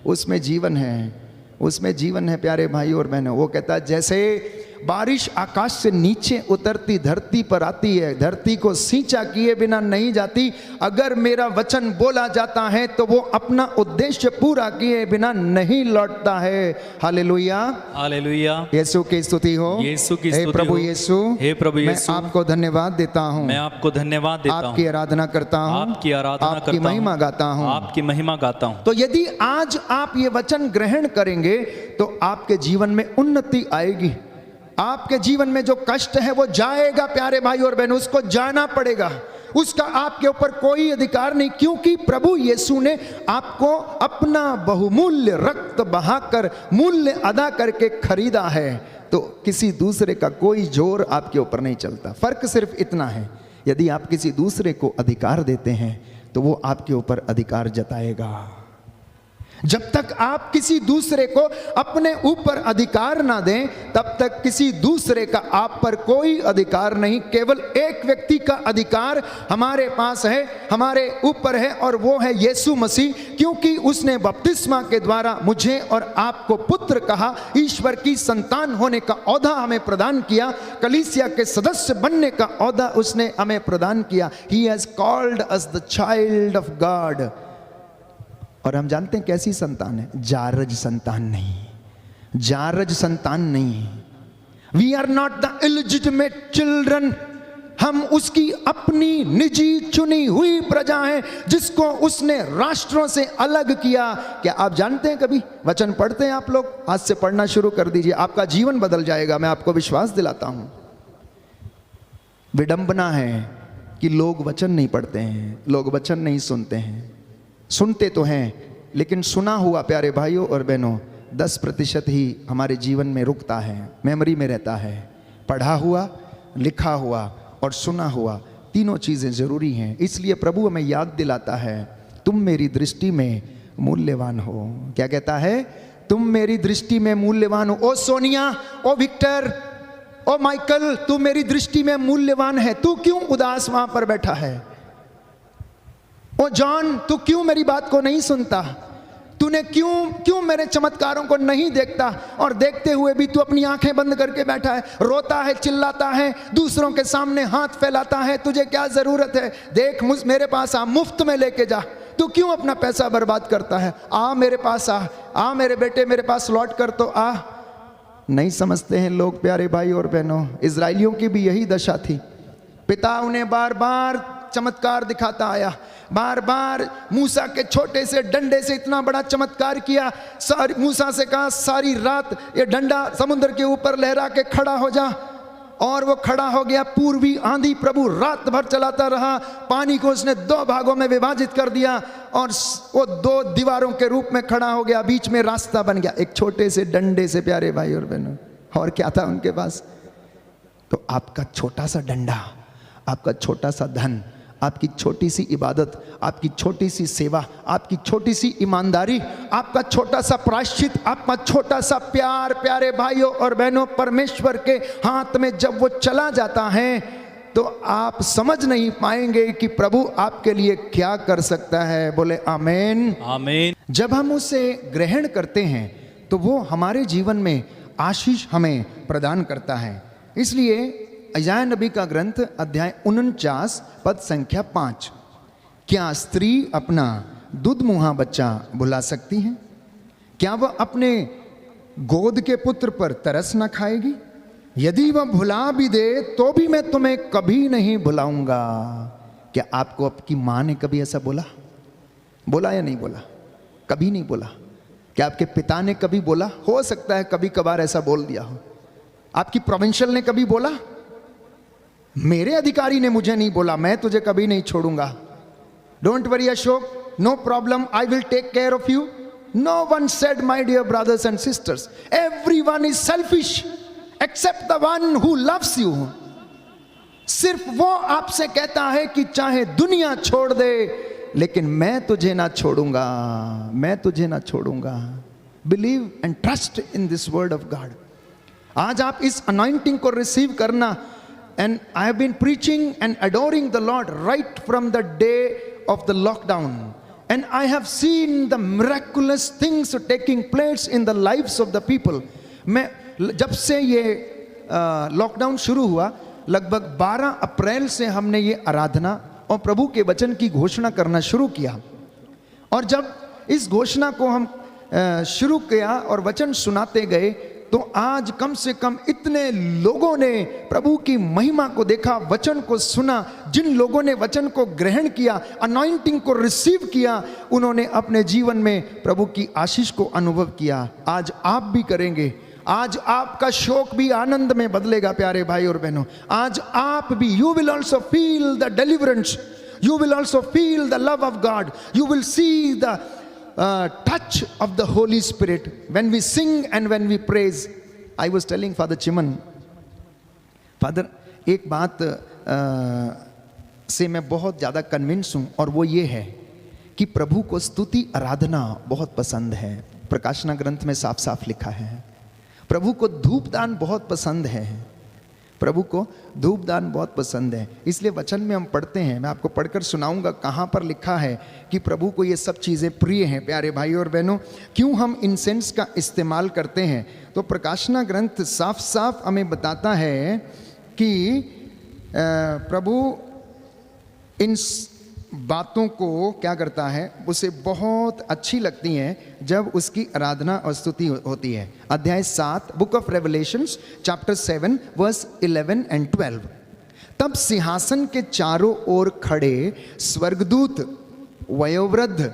उसमें जीवन है, उसमें जीवन है। प्यारे भाइयों और बहनों, वो कहता है जैसे बारिश आकाश से नीचे उतरती धरती पर आती है, धरती को सींचा किए बिना नहीं जाती, अगर मेरा वचन बोला जाता है तो वो अपना उद्देश्य पूरा किए बिना नहीं लौटता है। Hallelujah, hallelujah. यीशु की स्तुति हो, यीशु की स्तुति हो। प्रभु यीशु, हे प्रभु यीशु, मैं आपको धन्यवाद देता हूँ। मैं आपको धन्यवाद देता हूँ। आपकी आराधना करता हूँ। आपकी आराधना करता हूँ। आपकी महिमा गाता हूँ। आपकी महिमा गाता हूँ। तो यदि आज आप ये वचन ग्रहण करेंगे तो आपके जीवन में उन्नति आएगी। आपके जीवन में जो कष्ट है वो जाएगा प्यारे भाई और बहनों, उसको जाना पड़ेगा, उसका आपके ऊपर कोई अधिकार नहीं, क्योंकि प्रभु यीशु ने आपको अपना बहुमूल्य रक्त बहाकर मूल्य अदा करके खरीदा है। तो किसी दूसरे का कोई जोर आपके ऊपर नहीं चलता। फर्क सिर्फ इतना है, यदि आप किसी दूसरे को अधिकार देते हैं तो वो आपके ऊपर अधिकार जताएगा। जब तक आप किसी दूसरे को अपने ऊपर अधिकार ना दें, तब तक किसी दूसरे का आप पर कोई अधिकार नहीं। केवल एक व्यक्ति का अधिकार हमारे पास है, हमारे ऊपर है, और वो है यीशु मसीह। क्योंकि उसने बपतिस्मा के द्वारा मुझे और आपको पुत्र कहा, ईश्वर की संतान होने का औदा हमें प्रदान किया, कलीसिया के सदस्य बनने का औदा उसने हमें प्रदान किया। He has called us the child of God। और हम जानते हैं कैसी संतान है, जारज संतान नहीं, जारज संतान नहीं। We are not the illegitimate children, हम उसकी अपनी निजी चुनी हुई प्रजा हैं, जिसको उसने राष्ट्रों से अलग किया। क्या आप जानते हैं, कभी वचन पढ़ते हैं आप लोग? आज से पढ़ना शुरू कर दीजिए, आपका जीवन बदल जाएगा, मैं आपको विश्वास दिलाता हूं। विडंबना है कि लोग वचन नहीं पढ़ते हैं, लोग वचन नहीं सुनते हैं। सुनते तो हैं, लेकिन सुना हुआ प्यारे भाइयों और बहनों 10% ही हमारे जीवन में रुकता है, मेमोरी में रहता है। पढ़ा हुआ, लिखा हुआ और सुना हुआ, तीनों चीज़ें ज़रूरी हैं। इसलिए प्रभु हमें याद दिलाता है, तुम मेरी दृष्टि में मूल्यवान हो। क्या कहता है? तुम मेरी दृष्टि में मूल्यवान हो। ओ सोनिया, ओ विक्टर, ओ माइकल, तू मेरी दृष्टि में मूल्यवान है। तू क्यों उदास वहां पर बैठा है? ओ जॉन, तू क्यों मेरी बात को नहीं सुनता? तूने क्यों मेरे चमत्कारों को नहीं देखता? और देखते हुए भी तू अपनी आंखें बंद करके बैठा है, रोता है, चिल्लाता है, दूसरों के सामने हाथ फैलाता है। तुझे क्या जरूरत है? देख, मेरे पास आ, मुफ्त में लेके जा। तू क्यों अपना पैसा बर्बाद करता है? आ मेरे पास आ मेरे बेटे, मेरे पास लौट कर तो आ। नहीं समझते हैं लोग प्यारे भाई और बहनों, इजराइलियों की भी यही दशा थी। पिता उन्हें बार बार चमत्कार दिखाता आया, बार बार मूसा के छोटे से डंडे से इतना बड़ा चमत्कार किया। मूसा से कहा, सारी रात ये डंडा समुद्र के ऊपर लहरा के खड़ा हो जा, और वो खड़ा हो गया। पूर्वी आंधी प्रभु रात भर चलाता रहा, पानी को उसने 2 भागों में विभाजित कर दिया, और वो 2 दीवारों के रूप में खड़ा हो गया, बीच में रास्ता बन गया, एक छोटे से डंडे से प्यारे भाई और बहनों। और क्या था उनके पास? तो आपका छोटा सा डंडा, आपका छोटा सा धन, आपकी छोटी सी इबादत, आपकी छोटी सी सेवा, आपकी छोटी सी ईमानदारी, आपका छोटा सा प्रायश्चित, आपका छोटा सा प्यार प्यारे भाइयों और बहनों, परमेश्वर के हाथ में जब वो चला जाता है, तो आप समझ नहीं पाएंगे कि प्रभु आपके लिए क्या कर सकता है। बोले आमीन, आमीन। जब हम उसे ग्रहण करते हैं तो वो हमारे जीवन में आशीष हमें प्रदान करता है। इसलिए यशायाह नबी का ग्रंथ अध्याय 49 पद संख्या 5, क्या स्त्री अपना दुधमुहा बच्चा भुला सकती है? क्या वह अपने गोद के पुत्र पर तरस न खाएगी? यदि वह भुला भी दे तो भी मैं तुम्हें कभी नहीं भुलाऊंगा। क्या आपको आपकी माँ ने कभी ऐसा बोला या नहीं बोला? कभी नहीं बोला। क्या आपके पिता ने कभी बोला? हो सकता है कभी कभार ऐसा बोल दिया हो। आपकी प्रोविंशियल ने कभी बोला? मेरे अधिकारी ने मुझे नहीं बोला, मैं तुझे कभी नहीं छोड़ूंगा। Don't worry Ashok, no problem, I will take care of you. No one said, my dear brothers and sisters, everyone is selfish except the one who loves you. सिर्फ वो आपसे कहता है कि चाहे दुनिया छोड़ दे, लेकिन मैं तुझे ना छोड़ूंगा, मैं तुझे ना छोड़ूंगा। Believe and trust in this word of God. आज आप इस अनॉइंटिंग को रिसीव करना। And I have been preaching and adoring the Lord right from the day of the lockdown. And I have seen the miraculous things taking place in the lives of the people. मैं जब से ये लॉकडाउन शुरू हुआ, लगभग 12 अप्रैल से हमने ये आराधना और प्रभु के वचन की घोषणा करना शुरू किया। और जब इस घोषणा को हम शुरू किया और वचन सुनाते गए, तो आज कम से कम इतने लोगों ने प्रभु की महिमा को देखा, वचन को सुना। जिन लोगों ने वचन को ग्रहण किया, अनॉइंटिंग को रिसीव किया, उन्होंने अपने जीवन में प्रभु की आशीष को अनुभव किया। आज आप भी करेंगे। आज आपका शोक भी आनंद में बदलेगा प्यारे भाई और बहनों। आज आप भी, you will also feel the deliverance, you will also feel the love of God, you will see the touch of the Holy Spirit when we sing and when we praise. I was telling Father Chiman, Father, एक बात से मैं बहुत ज़्यादा कन्विंस हूँ, और वो ये है कि प्रभु को स्तुति आराधना बहुत पसंद है। प्रकाशना ग्रंथ में साफ साफ लिखा है। प्रभु को धूपदान बहुत पसंद है। प्रभु को धूपदान बहुत पसंद है। इसलिए वचन में हम पढ़ते हैं, मैं आपको पढ़कर सुनाऊंगा कहाँ पर लिखा है कि प्रभु को ये सब चीज़ें प्रिय हैं। प्यारे भाई और बहनों, क्यों हम इंसेंस का इस्तेमाल करते हैं? तो प्रकाशना ग्रंथ साफ साफ हमें बताता है कि प्रभु इन बातों को क्या करता है, उसे बहुत अच्छी लगती हैं जब उसकी आराधना और स्तुति होती है। अध्याय 7 book of Revelations chapter 7 verse 11 and 12। तब सिंहासन के चारों ओर खड़े स्वर्गदूत, वयोवृद्ध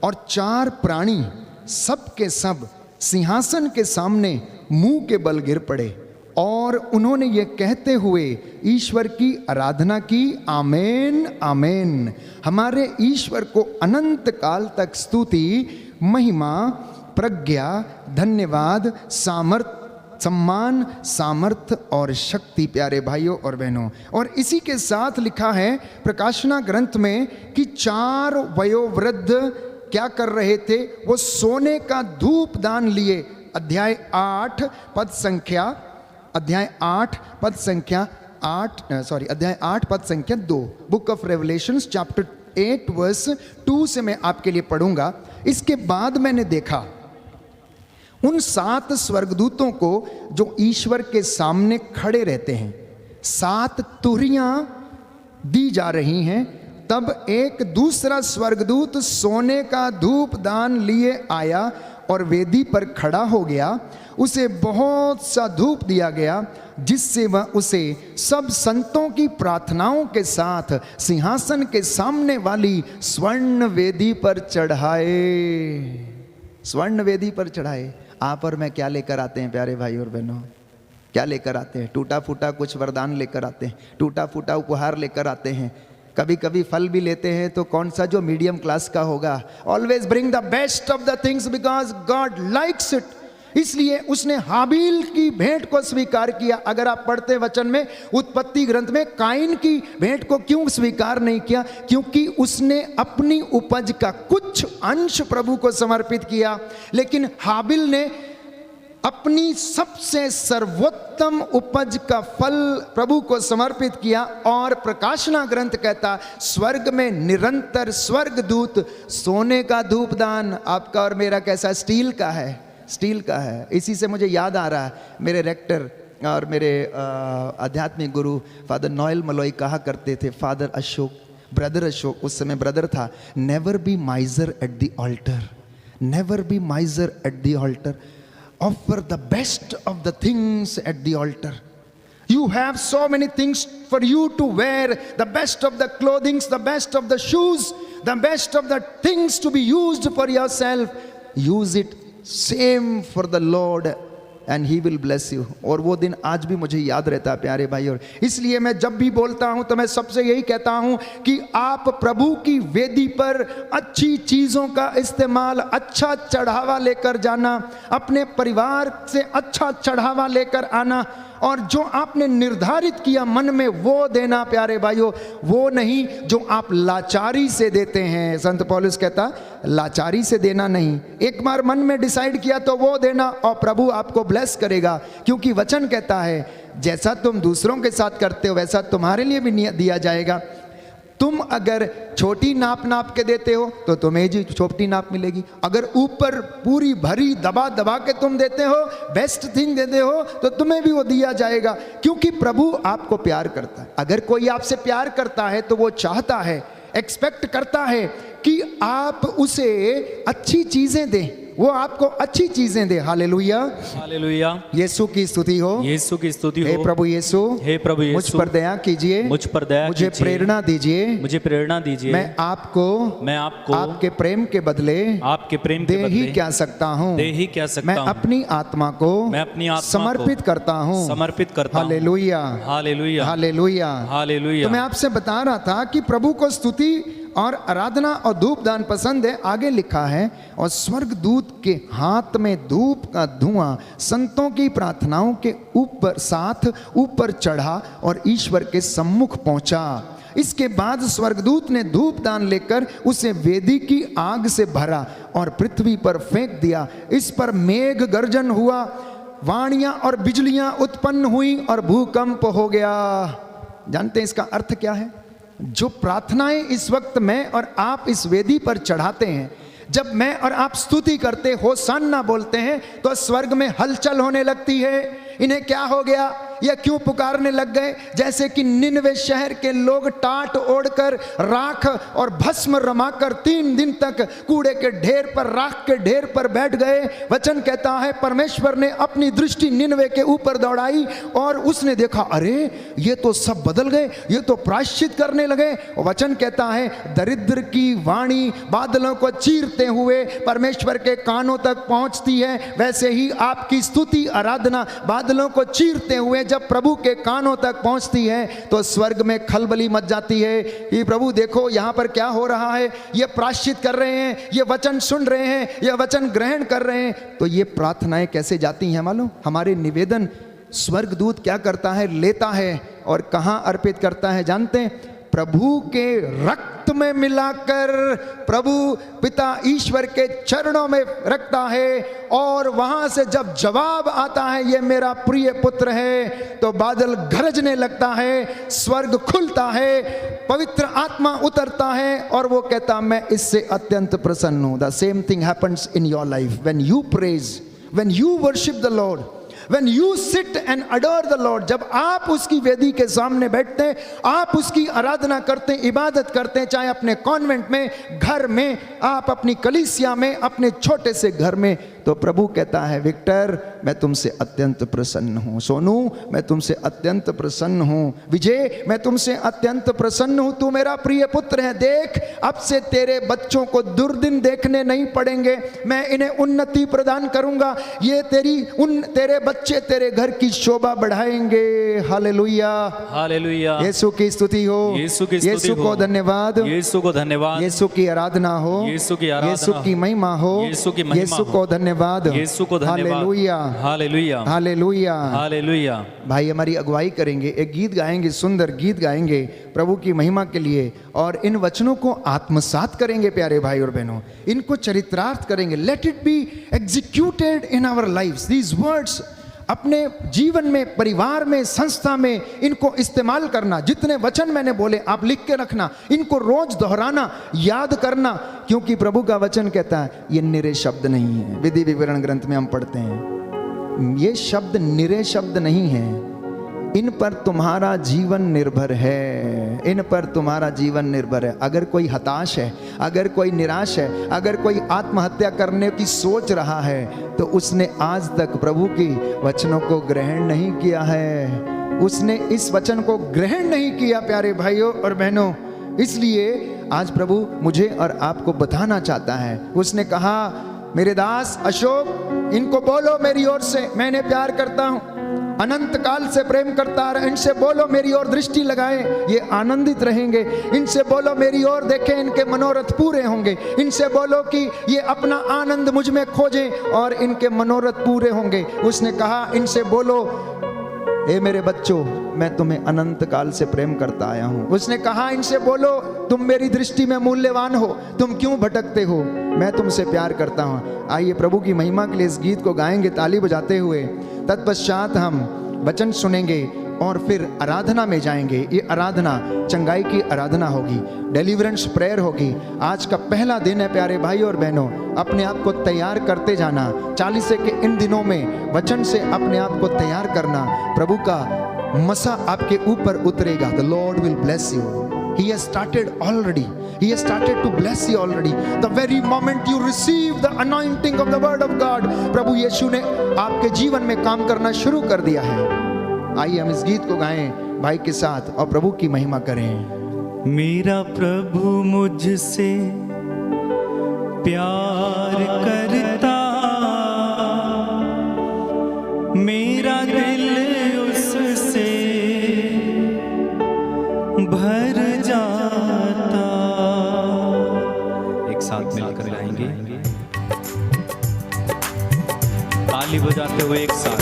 और 4 प्राणी सब के सब सिंहासन के सामने मुंह के बल गिर पड़े और उन्होंने ये कहते हुए ईश्वर की आराधना की, आमेन आमेन। हमारे ईश्वर को अनंत काल तक स्तुति, महिमा, प्रज्ञा, धन्यवाद, सम्मान, सामर्थ और शक्ति। प्यारे भाइयों और बहनों, और इसी के साथ लिखा है प्रकाशना ग्रंथ में कि 4 वयोवृद्ध क्या कर रहे थे? वो सोने का धूप दान लिए। अध्याय 8 पद संख्या 2 book of Revelations chapter 8 verse 2 से मैं आपके लिए पढ़ूंगा। इसके बाद मैंने देखा उन 7 स्वर्गदूतों को जो ईश्वर के सामने खड़े रहते हैं, 7 तुरहियां दी जा रही हैं। तब एक दूसरा स्वर्गदूत सोने का धूप दान लिए आया और वेदी पर खड़ा हो गया। उसे बहुत सा धूप दिया गया, जिससे वह उसे सब संतों की प्रार्थनाओं के साथ सिंहासन के सामने वाली स्वर्ण वेदी पर चढ़ाए। स्वर्ण वेदी पर चढ़ाए। आप और मैं क्या लेकर आते हैं प्यारे भाई और बहनों? क्या लेकर आते हैं? टूटा फूटा कुछ वरदान लेकर आते हैं, टूटा फूटा उपहार लेकर आते हैं, कभी कभी फल भी लेते हैं, तो कौन सा जो मीडियम क्लास का होगा। Always bring the best of the things because God likes it. इसलिए उसने हाबिल की भेंट को स्वीकार किया। अगर आप पढ़ते वचन में उत्पत्ति ग्रंथ में, काइन की भेंट को क्यों स्वीकार नहीं किया? क्योंकि उसने अपनी उपज का कुछ अंश प्रभु को समर्पित किया। लेकिन हाबिल ने अपनी सबसे सर्वोत्तम उपज का फल प्रभु को समर्पित किया। और प्रकाशना ग्रंथ कहता, स्वर्ग में निरंतर स्वर्गदूत सोने का धूपदान, आपका और मेरा कैसा? स्टील का है, स्टील का है। इसी से मुझे याद आ रहा है, मेरे रेक्टर और मेरे आध्यात्मिक गुरु फादर नोएल मलोई कहा करते थे, फादर अशोक, ब्रदर अशोक, उस समय ब्रदर था, never be miser at the altar, never be miser at the altar, offer the best of the things at the altar. You have so many things for you to wear, the best of the clothing, the best of the shoes, the best of the things to be used for yourself. Use it same for the Lord and he will bless you. और वो दिन आज भी मुझे याद रहता है प्यारे भाई। और इसलिए मैं जब भी बोलता हूं तो मैं सबसे यही कहता हूं कि आप प्रभु की वेदी पर अच्छी चीज़ों का इस्तेमाल, अच्छा चढ़ावा लेकर जाना, अपने परिवार से अच्छा चढ़ावा लेकर आना, और जो आपने निर्धारित किया मन में वो देना प्यारे भाइयों, वो नहीं जो आप लाचारी से देते हैं। संत पौलुस कहता लाचारी से देना नहीं, एक बार मन में डिसाइड किया तो वो देना, और प्रभु आपको ब्लेस करेगा। क्योंकि वचन कहता है जैसा तुम दूसरों के साथ करते हो वैसा तुम्हारे लिए भी दिया जाएगा। तुम अगर छोटी नाप के देते हो तो तुम्हें जी छोटी नाप मिलेगी। अगर ऊपर पूरी भरी दबा के तुम देते हो, बेस्ट थिंग देते हो, तो तुम्हें भी वो दिया जाएगा। क्योंकि प्रभु आपको प्यार करता है। अगर कोई आपसे प्यार करता है तो वो चाहता है, एक्सपेक्ट करता है कि आप उसे अच्छी चीजें दें, वो आपको अच्छी चीजें दे। Hallelujah, hallelujah. यीशु की स्तुति हो, यीशु की स्तुति हो। हे प्रभु यीशु, हे प्रभु यीशु, मुझ पर दया कीजिए, मुझ पर दया मुझे कीजिए, प्रेरणा दीजिए, मुझे प्रेरणा दीजिए। मैं आपको आपके प्रेम के बदले आपके प्रेम के दे बदले ही क्या सकता हूँ, दे ही क्या सकता मैं हूँ। अपनी आत्मा को मैं अपनी आत्मा समर्पित को करता हूँ, समर्पित करता हूँ। Hallelujah, hallelujah, hallelujah, hallelujah. तो मैं आपसे बता रहा था कि प्रभु को स्तुति और आराधना और धूप दान पसंद है। आगे लिखा है, और स्वर्गदूत के हाथ में धूप का धुआं संतों की प्रार्थनाओं के साथ ऊपर चढ़ा और ईश्वर के सम्मुख पहुंचा। इसके बाद स्वर्गदूत ने धूप दान लेकर उसे वेदी की आग से भरा और पृथ्वी पर फेंक दिया। इस पर मेघ गर्जन हुआ, वाणियां और बिजलियां उत्पन्न हुई और भूकंप हो गया। जानते हैं इसका अर्थ क्या है? जो प्रार्थनाएं इस वक्त मैं और आप इस वेदी पर चढ़ाते हैं, जब मैं और आप स्तुति करते होशाना बोलते हैं, तो स्वर्ग में हलचल होने लगती है। इन्हें क्या हो गया? या क्यों पुकारने लग गए? जैसे कि निनवे शहर के लोग टाट ओढ़कर राख और भस्म रमाकर 3 दिन तक कूड़े के ढेर पर, राख के ढेर पर बैठ गए। वचन कहता है परमेश्वर ने अपनी दृष्टि निनवे के ऊपर दौड़ाई और उसने देखा, अरे ये तो सब बदल गए, ये तो प्रायश्चित करने लगे। वचन कहता है दरिद्र की वाणी बादलों को चीरते हुए परमेश्वर के कानों तक पहुंचती है। वैसे ही आपकी स्तुति आराधना बादलों को चीरते हुए जब प्रभु के कानों तक पहुंचती है तो स्वर्ग में खलबली मच जाती है कि प्रभु देखो यहां पर क्या हो रहा है। ये प्रायश्चित कर रहे हैं, ये वचन सुन रहे हैं, ये वचन ग्रहण कर रहे हैं। तो ये प्रार्थनाएं कैसे जाती हैं मालूम? हमारे निवेदन स्वर्गदूत क्या करता है? लेता है और कहां अर्पित करता है जानते हैं? प्रभु के रक्त में मिलाकर प्रभु पिता ईश्वर के चरणों में रखता है। और वहां से जब जवाब आता है ये मेरा प्रिय पुत्र है, तो बादल गरजने लगता है, स्वर्ग खुलता है, पवित्र आत्मा उतरता है और वो कहता मैं इससे अत्यंत प्रसन्न हूं। The same thing happens in your life when you praise, when you worship the Lord, When you sit and adore the Lord, जब आप उसकी वेदी के सामने बैठते हैं, आप उसकी आराधना करते हैं, इबादत करते हैं, चाहे अपने कॉन्वेंट में, घर में, आप अपनी कलीसिया में, अपने छोटे से घर में, तो प्रभु कहता है विक्टर मैं तुमसे अत्यंत प्रसन्न हूं, सोनू मैं तुमसे अत्यंत प्रसन्न हूं, विजय मैं तुमसे अत्यंत प्रसन्न हूं, तू मेरा प्रिय पुत्र है। देख अब से तेरे बच्चों को दुर्दिन देखने नहीं पड़ेंगे, मैं इन्हें उन्नति प्रदान करूंगा, ये तेरे बच्चे तेरे घर की शोभा बढ़ाएंगे। हालेलुया, हालेलुया, यीशु की स्तुति हो, यीशु को धन्यवाद, यीशु को धन्यवाद, यीशु की आराधना हो, यीशु की महिमा हो, यीशु को धन्यवाद, यीशु को धन्यवाद। Hallelujah, hallelujah, hallelujah, hallelujah. भाई हमारी अगुवाई करेंगे, एक गीत गाएंगे, सुंदर गीत गाएंगे प्रभु की महिमा के लिए, और इन वचनों को आत्मसात करेंगे प्यारे भाई और बहनों, इनको चरितार्थ करेंगे। Let it be executed in our lives, these words अपने जीवन में, परिवार में, संस्था में इनको इस्तेमाल करना। जितने वचन मैंने बोले आप लिख के रखना, इनको रोज दोहराना, याद करना, क्योंकि प्रभु का वचन कहता है ये निरे शब्द नहीं है। विधि विवरण ग्रंथ में हम पढ़ते हैं ये शब्द निरे शब्द नहीं है, इन पर तुम्हारा जीवन निर्भर है, इन पर तुम्हारा जीवन निर्भर है। अगर कोई हताश है, अगर कोई निराश है, अगर कोई आत्महत्या करने की सोच रहा है, तो उसने आज तक प्रभु की वचनों को ग्रहण नहीं किया है, उसने इस वचन को ग्रहण नहीं किया प्यारे भाइयों और बहनों। इसलिए आज प्रभु मुझे और आपको बताना चाहता है। उसने कहा मेरे दास अशोक इनको बोलो मेरी ओर से मैं इन्हें प्यार करता हूं, अनंत काल से प्रेम करता है, इनसे बोलो मेरी ओर दृष्टि लगाएं, ये आनंदित रहेंगे। इनसे बोलो मेरी ओर देखें, इनके मनोरथ पूरे होंगे। इनसे बोलो कि ये अपना आनंद मुझ में खोजें और इनके मनोरथ पूरे होंगे। उसने कहा इनसे बोलो ए मेरे बच्चों मैं तुम्हें अनंत काल से प्रेम करता आया हूं। उसने कहा इनसे बोलो तुम मेरी दृष्टि में मूल्यवान हो, तुम क्यों भटकते हो, मैं तुमसे प्यार करता हूं। आइए प्रभु की महिमा के लिए इस गीत को गाएंगे ताली बजाते हुए। तत्पश्चात हम वचन सुनेंगे और फिर आराधना में जाएंगे। ये आराधना चंगाई की आराधना होगी, डिलीवरेंस प्रेयर होगी। आज का पहला दिन है प्यारे भाई और बहनों, अपने आप को तैयार करते जाना। 40 के इन दिनों में वचन से अपने आप को तैयार करना, प्रभु का मसा आपके ऊपर उतरेगा। The Lord will bless you. He has started already. He has started to bless you already. The very moment you receive the anointing of the word of God, प्रभु यीशु ने आपके जीवन में काम करना शुरू कर दिया है। आइए हम इस गीत को गाएं भाई के साथ और प्रभु की महिमा करें। मेरा प्रभु मुझसे प्यार करता, मेरा दिल उससे भर जाता, पढ़ते हुए एक साथ।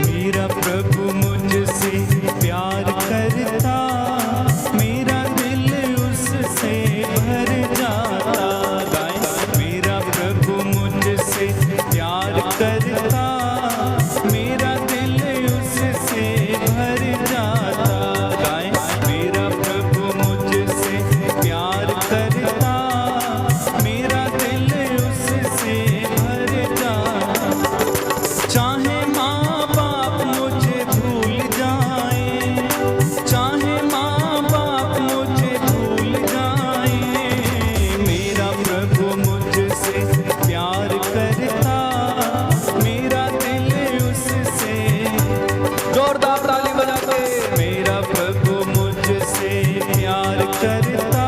मेरा प्रभु मुझसे प्यार करता, मेरा दिल उससे भर जाता। गाए मेरा प्रभु मुझसे प्यार करता, मेरा दिल उससे भर जाता। गाए मेरा प्रभु मुझसे प्यार करता, मेरा दिल उससे भर जाता। चाहे माँ बाप मुझे भूल जाए, चाहे माँ बाप मुझे भूल जाए, मेरा प्रभु मुझसे प्यार करता, मेरा दिल उससे। जोरदार ताली बजा के। मेरा प्रभु मुझसे प्यार करता,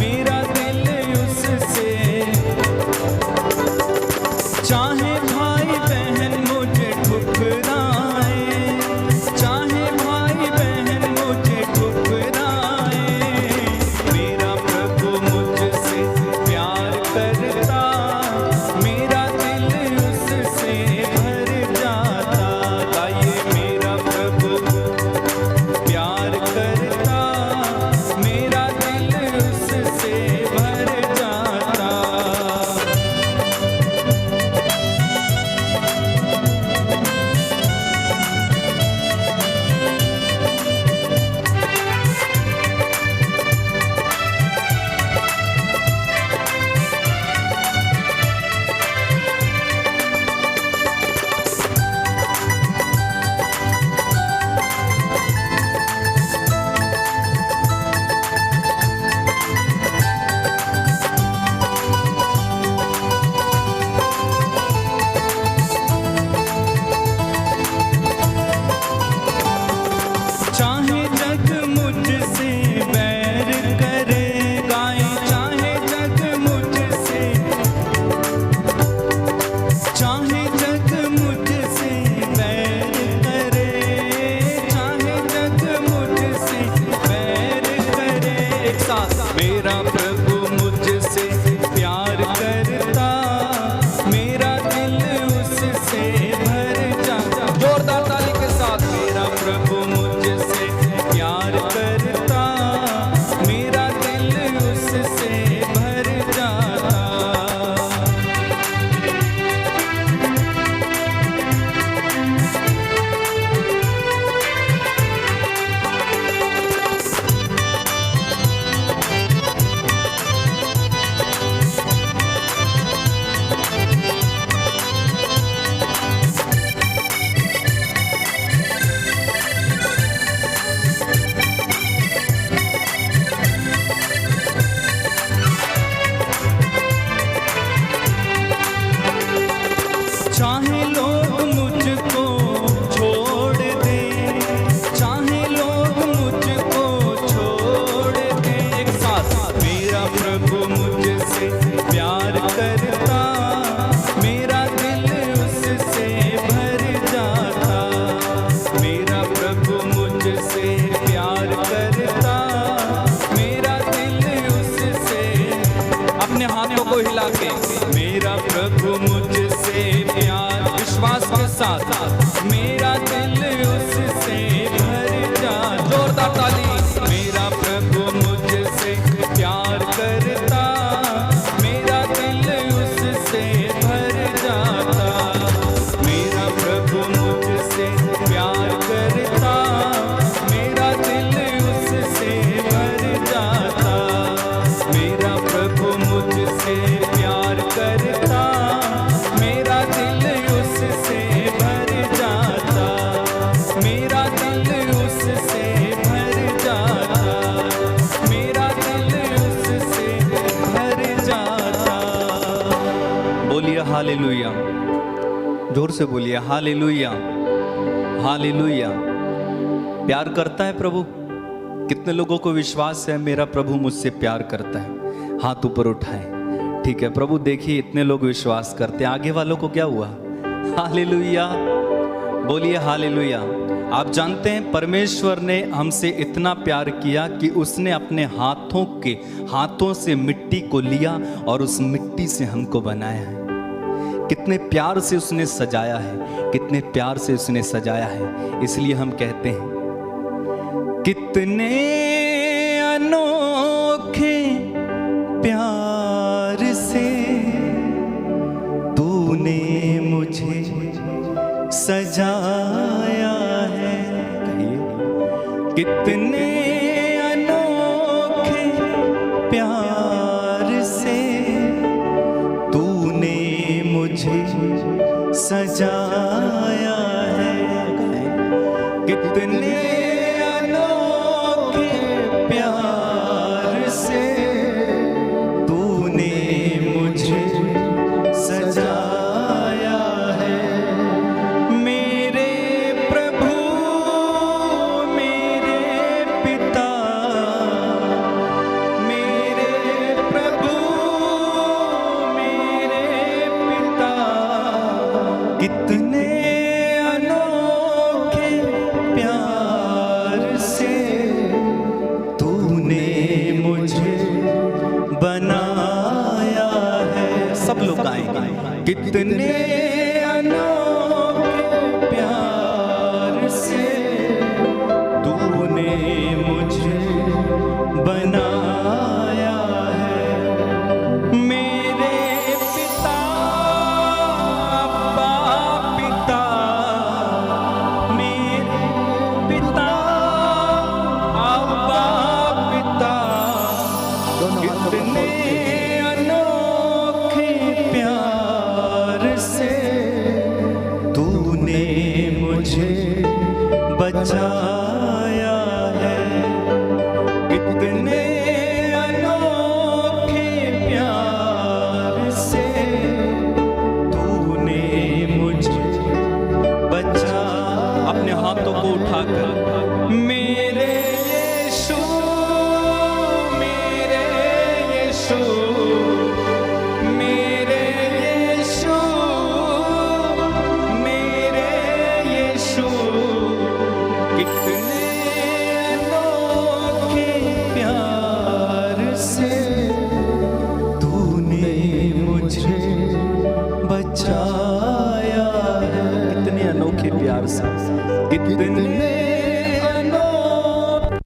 मेरा दिल उससे। चाहे भाई बहन मुझे ठुकराए, चाहे भाई बहन मुझे ठुकराए, मेरा प्रभु मुझसे प्यार करता, मेरा दिल उससे भर जाता। गाइए मेरा प्रभु प्यार करता, मेरा दिल उससे भर जाता। चाहे जग मुझसे बैर करे, गाए चाहे जग मुझसे, चाहे जग मुझसे बैर करे, चाहे जग मुझसे बैर करे। एक साथ। मेरा प्रभु मुझसे प्यार करता, मेरा दिल उससे भर जाता। जोरदार ताली के साथ। मेरा प्रभु मुझसे प्यार करता, मेरा दिल उससे भर जाता। चाहे लोग मुझको छोड़ दे, चाहे लोग मुझको छोड़ दे। एक साथ। मेरा प्रभु मुझसे प्यार करता, मेरा दिल उससे भर जाता। मेरा प्रभु मुझसे प्यार करता, मेरा दिल उससे। अपने हाथों को हिला के। मेरा प्रभु मुझसे प्यार, विश्वास के साथ। मेरा दिल उससे भर जा। जोरदार ताली। मेरा प्रभु मुझसे प्यार करता, मेरा दिल उससे भर जाता। मेरा प्रभु मुझसे प्यार करता, मेरा दिल उससे भर जाता। मेरा प्रभु मुझसे प्यार करता, मेरा दिल उससे भर जाता। मेरा दिल उससे भर जाता, मेरा दिल उससे भर जाता। बोलिए हालेलुया। जोर से बोलिए हालेलुया, हालेलुया। प्यार करता है प्रभु। कितने लोगों को विश्वास है मेरा प्रभु मुझसे प्यार करता है? हाथ ऊपर उठाएं। ठीक है प्रभु, देखिए इतने लोग विश्वास करते हैं, आगे वालों को क्या हुआ? हालेलुया। बोलिए हालेलुया। आप जानते हैं परमेश्वर ने हमसे इतना प्यार किया कि उसने अपने हाथों से मिट्टी को लिया और उस मिट्टी से हमको बनाया है। कितने प्यार से उसने सजाया है, कितने प्यार से उसने सजाया है। इसलिए हम कहते हैं कितने अनोखे प्यार से तूने मुझे सजाया है। कितने अनोखे प्यार से तूने मुझे सजाया है। कितने अनोखे प्यार से तूने मुझे सजाया है। मेरे प्रभु मेरे पिता, मेरे प्रभु मेरे पिता, कितने अनोखे प्यार से तूने मुझे बनाया है। सब लोग गाएंगे कितने अनोखे प्यार से तूने मुझे बनाया है। मेरे पिता अब्बा पिता, मेरे पिता अब्बा पिता, कितने अनोखे प्यार से तूने मुझे बचाया है। कितने अनोखे प्यार से तूने मुझे बचा। अपने हाथों को उठाकर मेरे यीशु, मेरे यीशु, मेरे यीशु, मेरे यीशु, कितने अनोखे प्यार से तूने मुझे बचाया है। कितने अनोखे प्यार से, कितने अनोखे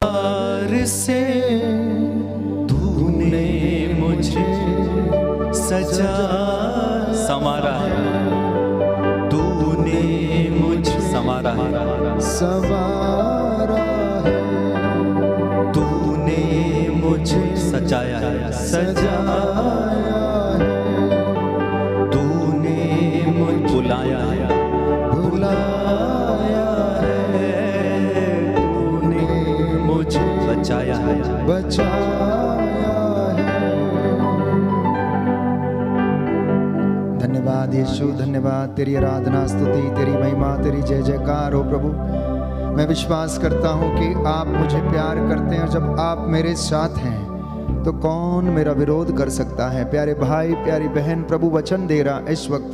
प्यार से तूने मुझे संवारा है। तूने मुझे संवारा है, सवारा है, तूने मुझे सजाया है, सजाया है, तूने मुझे बुलाया है, बुलाया है, तूने मुझे बचाया है, बचाया है। धन्यवाद यीशु, धन्यवाद। तेरी आराधना, स्तुति, तेरी महिमा, तेरी जय जयकार हो प्रभु। मैं विश्वास करता हूँ कि आप मुझे प्यार करते हैं और जब आप मेरे साथ हैं तो कौन मेरा विरोध कर सकता है। प्यारे भाई, प्यारी बहन, प्रभु वचन दे रहा इस वक्त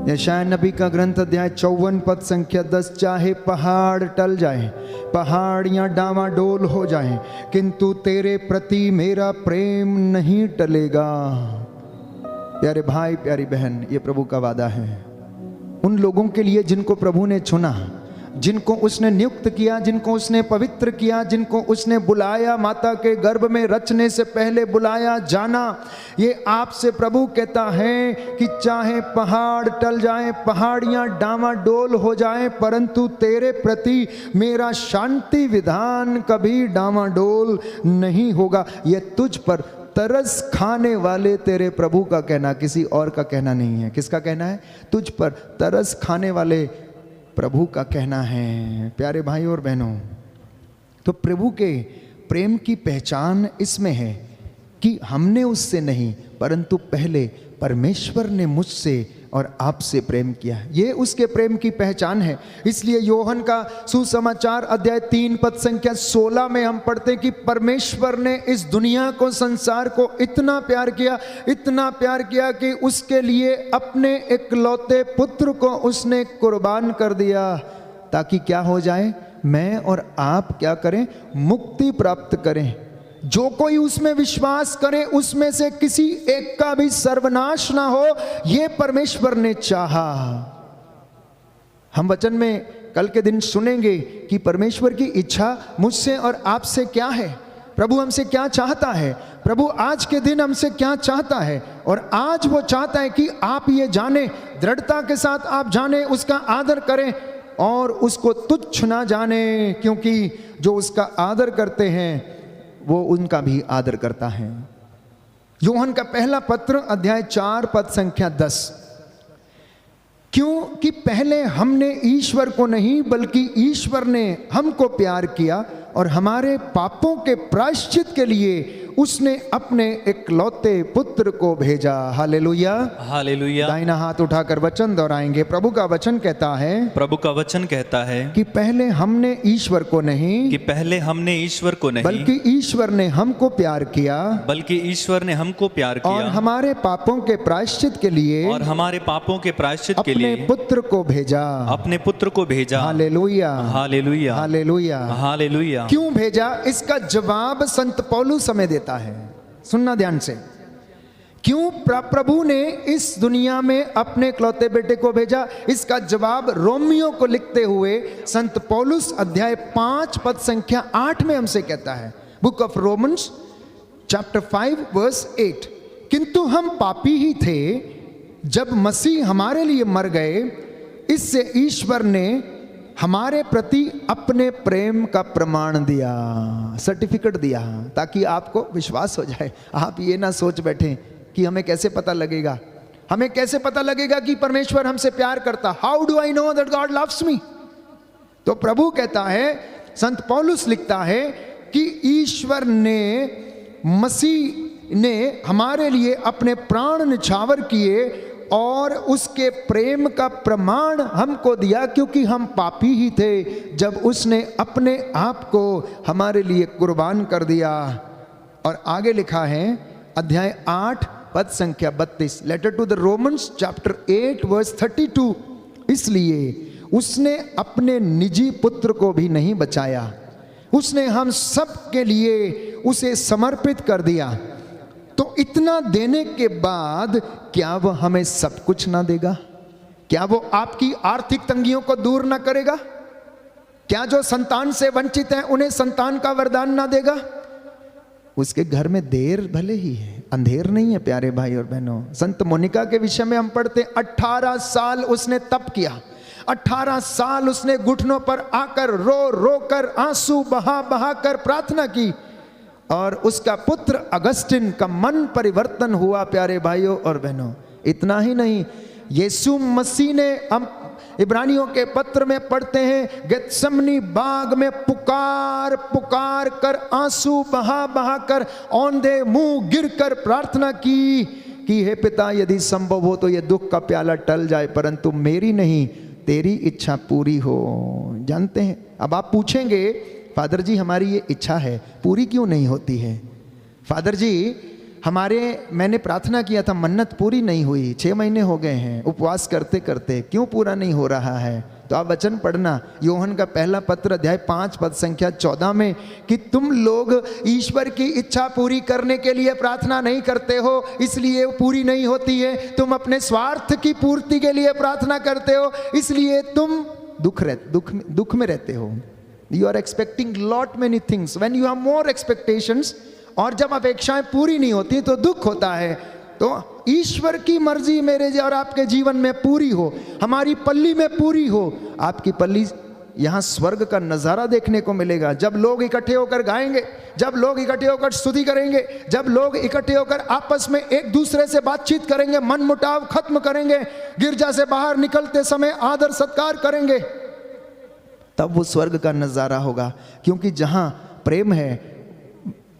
यशायाह नबी का ग्रंथ अध्याय 54 पद संख्या 10, चाहे पहाड़ टल जाएं, पहाड़ियाँ डामाडोल हो जाएं, किंतु तेरे प्रति मेरा प्रेम नहीं टलेगा। प्यारे भाई, प्यारी बहन, ये प्रभु का वादा है उन लोगों के लिए जिनको प्रभु ने चुना, जिनको उसने नियुक्त किया, जिनको उसने पवित्र किया, जिनको उसने बुलाया, माता के गर्भ में रचने से पहले बुलाया, जाना। ये आपसे प्रभु कहता है कि चाहे पहाड़ टल जाएं, पहाड़ियाँ डामाडोल हो जाएं, परंतु तेरे प्रति मेरा शांति विधान कभी डामाडोल नहीं होगा। ये तुझ पर तरस खाने वाले तेरे प्रभु का कहना, किसी और का कहना नहीं है। किसका कहना है? तुझ पर तरस खाने वाले प्रभु का कहना है। प्यारे भाई और बहनों, तो प्रभु के प्रेम की पहचान इसमें है कि हमने उससे नहीं, परंतु पहले परमेश्वर ने मुझसे और आपसे प्रेम किया। ये उसके प्रेम की पहचान है। इसलिए योहन का सुसमाचार अध्याय 3 पद संख्या 16 में हम पढ़ते हैं कि परमेश्वर ने इस दुनिया को, संसार को इतना प्यार किया, इतना प्यार किया कि उसके लिए अपने इकलौते पुत्र को उसने कुर्बान कर दिया, ताकि क्या हो जाए, मैं और आप क्या करें, मुक्ति प्राप्त करें। जो कोई उसमें विश्वास करे उसमें से किसी एक का भी सर्वनाश ना हो, यह परमेश्वर ने चाहा। हम वचन में कल के दिन सुनेंगे कि परमेश्वर की इच्छा मुझसे और आपसे क्या है, प्रभु हमसे क्या चाहता है, प्रभु आज के दिन हमसे क्या चाहता है। और आज वो चाहता है कि आप ये जाने, दृढ़ता के साथ आप जाने, उसका आदर करें और उसको तुच्छ ना जाने, क्योंकि जो उसका आदर करते हैं वो उनका भी आदर करता है। योहन का पहला पत्र अध्याय 4 पद संख्या 10। क्योंकि पहले हमने ईश्वर को नहीं बल्कि ईश्वर ने हमको प्यार किया और हमारे पापों के प्रायश्चित के लिए उसने अपने इकलौते पुत्र को भेजा। Hallelujah, hallelujah. दाहिना हाथ उठाकर वचन दोहराएंगे। प्रभु का वचन कहता है, प्रभु का वचन कहता है कि पहले हमने ईश्वर को नहीं, कि पहले हमने ईश्वर को नहीं, बल्कि ईश्वर ने हमको प्यार किया, बल्कि ईश्वर ने हमको प्यार किया और हमारे पापों के प्रायश्चित के लिए, और हमारे पापों के प्रायश्चित के अपने लिए पुत्र को भेजा। अपने पुत्र को भेजा। Hallelujah, hallelujah, hallelujah, hallelujah. क्यों भेजा, इसका जवाब संत पौलुस हमें देता है। सुनना ध्यान से। क्यों प्रभु ने इस दुनिया में अपने इकलौते बेटे को भेजा, इसका जवाब रोमियो को लिखते हुए संत पौलुस अध्याय 5 पद संख्या 8 में हमसे कहता है। Book of Romans chapter 5 verse 8। किंतु हम पापी ही थे जब मसीह हमारे लिए मर गए, इससे ईश्वर ने हमारे प्रति अपने प्रेम का प्रमाण दिया, सर्टिफिकेट दिया, ताकि आपको विश्वास हो जाए। आप ये ना सोच बैठे कि हमें कैसे पता लगेगा, हमें कैसे पता लगेगा कि परमेश्वर हमसे प्यार करता। How do I know that God loves me? तो प्रभु कहता है, संत पौलुस लिखता है कि ईश्वर ने, मसीह ने हमारे लिए अपने प्राण निछावर किए और उसके प्रेम का प्रमाण हमको दिया, क्योंकि हम पापी ही थे जब उसने अपने आप को हमारे लिए कुर्बान कर दिया। और आगे लिखा है अध्याय 8 पद संख्या 32, letter to the Romans chapter 8 verse 32। इसलिए उसने अपने निजी पुत्र को भी नहीं बचाया, उसने हम सब के लिए उसे समर्पित कर क्या? तो इतना देने के बाद क्या वह हमें सब कुछ ना देगा? क्या वो आपकी आर्थिक तंगियों को दूर ना करेगा? क्या जो संतान से वंचित हैं उन्हें संतान का वरदान ना देगा? उसके घर में देर भले ही है, अंधेर नहीं है प्यारे भाई और बहनों। संत मोनिका के विषय में हम पढ़ते 18 साल उसने तप किया, 18 साल उसने घुटनों पर आकर रो रो कर, आंसू बहा बहा कर प्रार्थना की, और उसका पुत्र अगस्टिन का मन परिवर्तन हुआ प्यारे भाइयों और बहनों। इतना ही नहीं, यीशु मसीह ने, हम इब्रानियों के पत्र में पढ़ते हैं, गेत्सेमनी बाग में पुकार पुकार कर, आंसू बहा बहा कर, औंधे मुंह गिर कर प्रार्थना की कि हे पिता, यदि संभव हो तो यह दुख का प्याला टल जाए, परंतु मेरी नहीं तेरी इच्छा पूरी हो। जानते हैं, अब आप पूछेंगे, फादर जी हमारी ये इच्छा है, पूरी क्यों नहीं होती है? फादर जी मैंने प्रार्थना किया था, मन्नत पूरी नहीं हुई, 6 महीने हो गए हैं उपवास करते करते, क्यों पूरा नहीं हो रहा है? तो आप वचन पढ़ना, योहन का पहला पत्र अध्याय 5 पद संख्या 14 में, कि तुम लोग ईश्वर की इच्छा पूरी करने के लिए प्रार्थना नहीं करते हो, इसलिए पूरी नहीं होती है। तुम अपने स्वार्थ की पूर्ति के लिए प्रार्थना करते हो, इसलिए तुम दुख में रहते हो। You are expecting lot many things. When you have more expectations, और जब अपेक्षाएं पूरी नहीं होती तो दुख होता है। तो ईश्वर की मर्जी मेरे और आपके जीवन में पूरी हो, हमारी पल्ली में पूरी हो। आपकी पल्ली, यहाँ स्वर्ग का नज़ारा देखने को मिलेगा, जब लोग इकट्ठे होकर गाएंगे, जब लोग इकट्ठे होकर स्तुति करेंगे, जब लोग इकट्ठे होकर आपस में एक दूसरे से बातचीत करेंगे, मन मुटाव खत्म करेंगे, गिरजा से बाहर निकलते समय आदर सत्कार करेंगे, तब वो स्वर्ग का नज़ारा होगा। क्योंकि जहाँ प्रेम है,